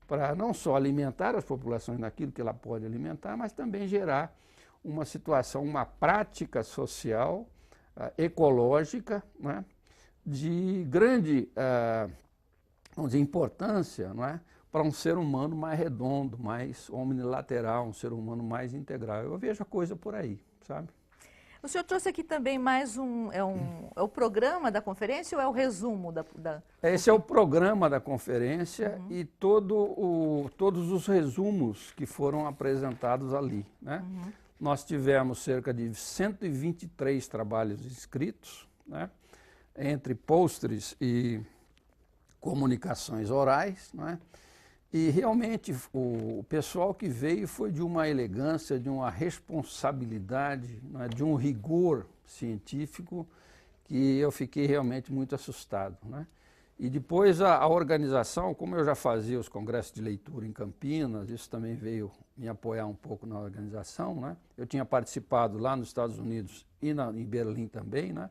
para não só alimentar as populações naquilo que ela pode alimentar, mas também gerar uma situação, uma prática social, ecológica, né, de grande vamos dizer, importância, não é, para um ser humano mais redondo, mais omnilateral, um ser humano mais integral. Eu vejo a coisa por aí, sabe? O senhor trouxe aqui também mais é o programa da conferência ou é o resumo da... Esse é o programa da conferência e todos os resumos que foram apresentados ali, né? Nós tivemos cerca de 123 trabalhos escritos, né, entre pôsteres e comunicações orais, né, e realmente o pessoal que veio foi de uma elegância, de uma responsabilidade, né, de um rigor científico que eu fiquei realmente muito assustado, né. E depois a organização, como eu já fazia os congressos de leitura em Campinas, isso também veio me apoiar um pouco na organização, né? Eu tinha participado lá nos Estados Unidos e em Berlim também, né?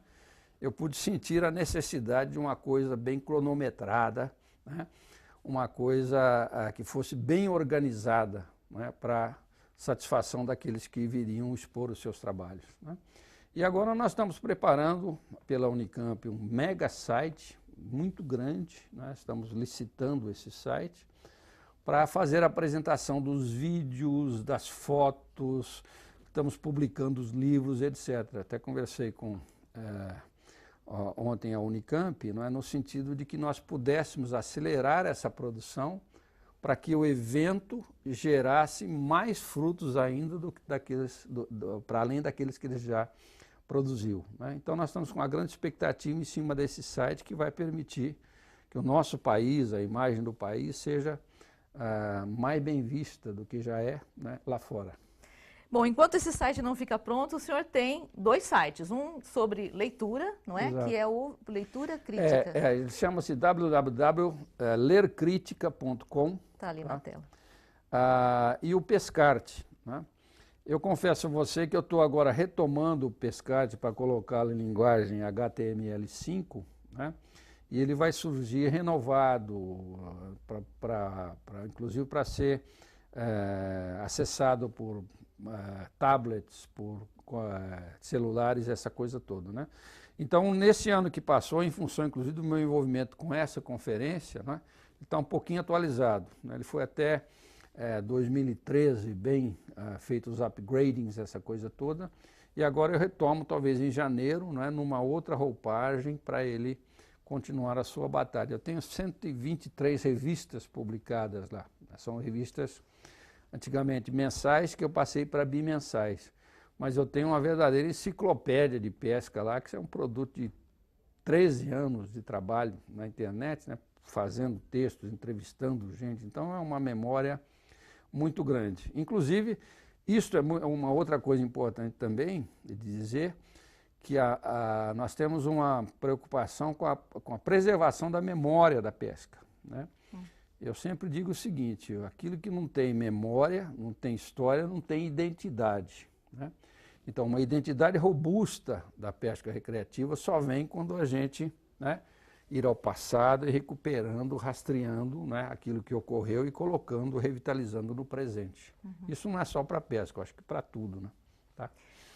Eu pude sentir a necessidade de uma coisa bem cronometrada, né? Uma coisa que fosse bem organizada, né? Para satisfação daqueles que viriam expor os seus trabalhos, né? E agora nós estamos preparando pela Unicamp um mega site muito grande, né? Estamos licitando esse site para fazer a apresentação dos vídeos, das fotos, estamos publicando os livros, etc. Até conversei com ontem a Unicamp, não é, no sentido de que nós pudéssemos acelerar essa produção para que o evento gerasse mais frutos ainda para além daqueles que ele já produziu, né? Então nós estamos com uma grande expectativa em cima desse site que vai permitir que o nosso país, a imagem do país, seja mais bem vista do que já é, né, lá fora. Bom, enquanto esse site não fica pronto, o senhor tem dois sites, um sobre leitura, não é? Exato. Que é o Leitura Crítica. Ele chama-se www.lercritica.com. Está ali na tela. E o Pescarte, né? Eu confesso a você que eu estou agora retomando o Pescarte para colocá-lo em linguagem HTML5, né? E ele vai surgir renovado, inclusive para ser acessado por tablets, por celulares, essa coisa toda, né? Então, nesse ano que passou, em função inclusive do meu envolvimento com essa conferência, né, ele está um pouquinho atualizado, né? Ele foi até 2013 bem feito os upgradings, essa coisa toda, e agora eu retomo talvez em janeiro, né, numa outra roupagem para ele continuar a sua batalha. Eu tenho 123 revistas publicadas lá, são revistas antigamente mensais que eu passei para bimensais, mas eu tenho uma verdadeira enciclopédia de pesca lá, que é um produto de 13 anos de trabalho na internet, né, fazendo textos, entrevistando gente, então é uma memória muito grande. Inclusive, isso é uma outra coisa importante também de dizer, que nós temos uma preocupação com a preservação da memória da pesca, né? Eu sempre digo o seguinte, aquilo que não tem memória, não tem história, não tem identidade, né? Então, uma identidade robusta da pesca recreativa só vem quando a gente, né, ir ao passado e recuperando, rastreando, né, aquilo que ocorreu e colocando, revitalizando no presente. Isso não é só para pesca, eu acho que para tudo, né? Tá?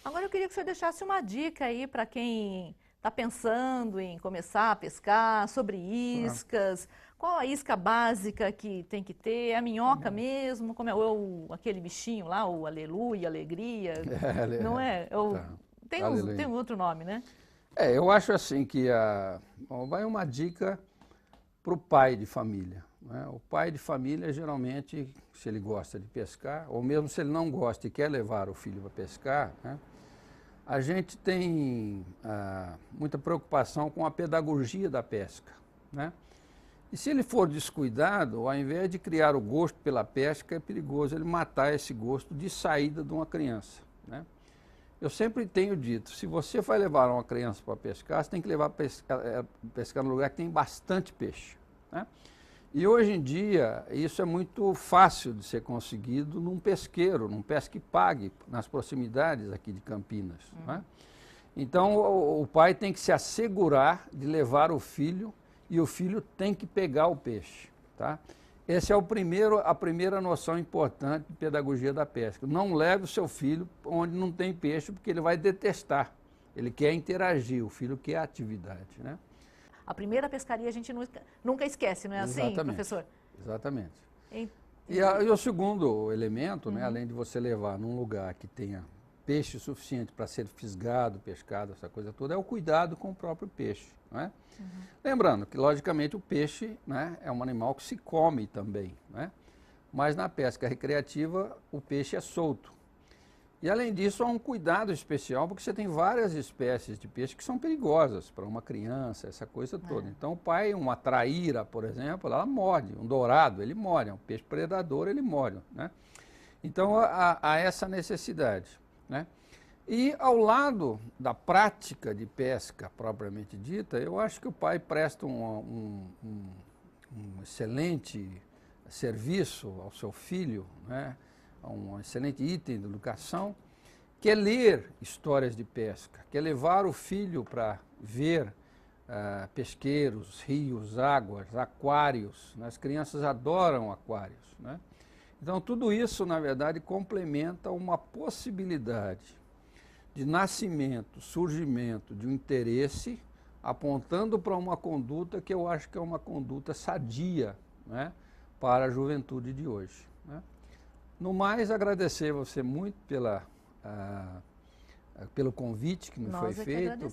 Agora eu queria que o senhor deixasse uma dica aí para quem está pensando em começar a pescar, sobre iscas, qual a isca básica que tem que ter, a minhoca mesmo, como é, ou aquele bichinho lá, o aleluia, alegria, não é? Tem um outro nome, né? Eu acho assim que vai uma dica para o pai de família, né? O pai de família, geralmente, se ele gosta de pescar, ou mesmo se ele não gosta e quer levar o filho para pescar, né, a gente tem muita preocupação com a pedagogia da pesca, né? E se ele for descuidado, ao invés de criar o gosto pela pesca, é perigoso ele matar esse gosto de saída de uma criança, né? Eu sempre tenho dito, se você vai levar uma criança para pescar, você tem que levar pescar no lugar que tem bastante peixe, né? E hoje em dia, isso é muito fácil de ser conseguido num pesqueiro, num pesque-pague, nas proximidades aqui de Campinas, né? Então, o pai tem que se assegurar de levar o filho e o filho tem que pegar o peixe, tá? Essa é a primeira noção importante de pedagogia da pesca. Não leve o seu filho onde não tem peixe, porque ele vai detestar. Ele quer interagir, o filho quer atividade, né? A primeira pescaria a gente nunca esquece, não é assim, professor? Exatamente. E o segundo elemento, né, além de você levar num lugar que tenha peixe suficiente para ser fisgado, pescado, essa coisa toda, é o cuidado com o próprio peixe, né? Lembrando que, logicamente, o peixe, né, é um animal que se come também, né? Mas na pesca recreativa, o peixe é solto. E, além disso, há um cuidado especial, porque você tem várias espécies de peixe que são perigosas para uma criança, essa coisa toda. Então, o pai, uma traíra, por exemplo, ela morde. Um dourado, ele morde. Um peixe predador, ele morde, né? Então, há essa necessidade, né? E, ao lado da prática de pesca propriamente dita, eu acho que o pai presta um excelente serviço ao seu filho, né? Um excelente item de educação, que é ler histórias de pesca, que é levar o filho para ver pesqueiros, rios, águas, aquários, né? As crianças adoram aquários, né? Então, tudo isso, na verdade, complementa uma possibilidade de nascimento, surgimento de um interesse, apontando para uma conduta que eu acho que é uma conduta sadia, né, para a juventude de hoje, né? No mais, agradecer você muito pelo convite que me foi feito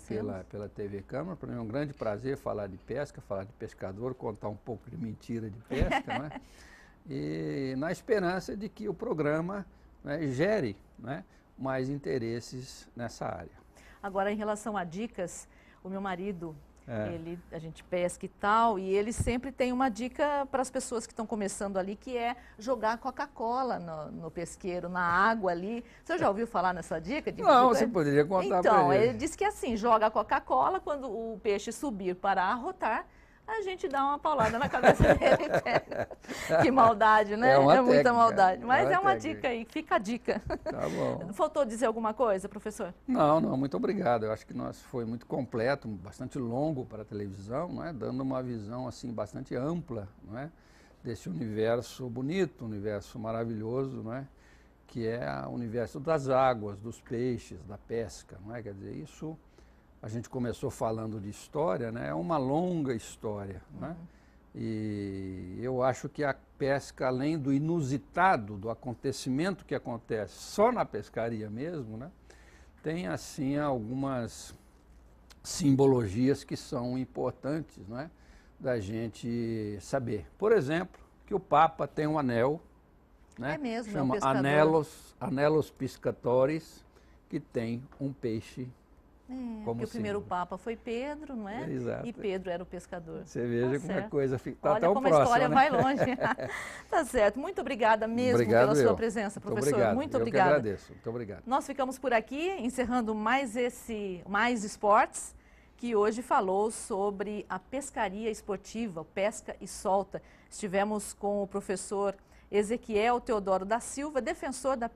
pela TV Câmara. Para mim é um grande prazer falar de pesca, falar de pescador, contar um pouco de mentira de pesca, né? E na esperança de que o programa, né, gere, né, mais interesses nessa área. Agora, em relação a dicas, o meu marido, a gente pesca e tal, e ele sempre tem uma dica para as pessoas que estão começando ali, que é jogar Coca-Cola no pesqueiro, na água ali. Você já ouviu falar nessa dica? Não, você poderia contar para ele. Então, ele disse que assim, joga Coca-Cola, quando o peixe subir para arrotar, a gente dá uma paulada na cabeça dele e pega. Que maldade, né? É muita maldade. Mas é uma dica aí, fica a dica. Tá bom. Faltou dizer alguma coisa, professor? Não, muito obrigado. Eu acho que foi muito completo, bastante longo para a televisão, não é? Dando uma visão assim bastante ampla, não é? Desse universo bonito, universo maravilhoso, não é? Que é o universo das águas, dos peixes, da pesca, não é? Quer dizer, isso... A gente começou falando de história, né? É uma longa história, né? E eu acho que a pesca, além do inusitado, do acontecimento que acontece só na pescaria mesmo, né? Tem, assim, algumas simbologias que são importantes, né, da gente saber. Por exemplo, que o Papa tem um anel, né? É mesmo, chama é um pescador. Anelos Piscatóris, que tem um peixe. Porque o primeiro Papa foi Pedro, não é? Exato. E Pedro era o pescador. Você veja como a coisa fica Olha tão como próxima, a história, né? vai longe. Tá certo. Muito obrigada mesmo pela sua presença, professor. Muito obrigada. Eu que agradeço. Muito obrigado. Nós ficamos por aqui, encerrando mais Esportes, que hoje falou sobre a pescaria esportiva, pesca e solta. Estivemos com o professor Ezequiel Teodoro da Silva, defensor da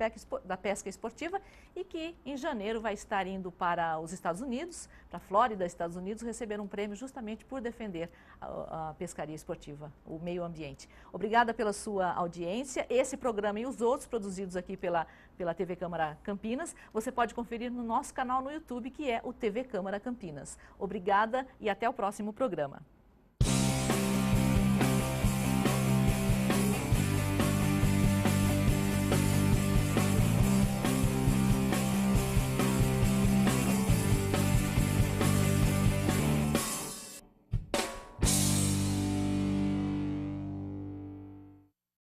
pesca esportiva, e que em janeiro vai estar indo para os Estados Unidos, para a Flórida, Estados Unidos, receber um prêmio justamente por defender a pescaria esportiva, o meio ambiente. Obrigada pela sua audiência. Esse programa e os outros produzidos aqui pela TV Câmara Campinas, você pode conferir no nosso canal no YouTube, que é o TV Câmara Campinas. Obrigada e até o próximo programa.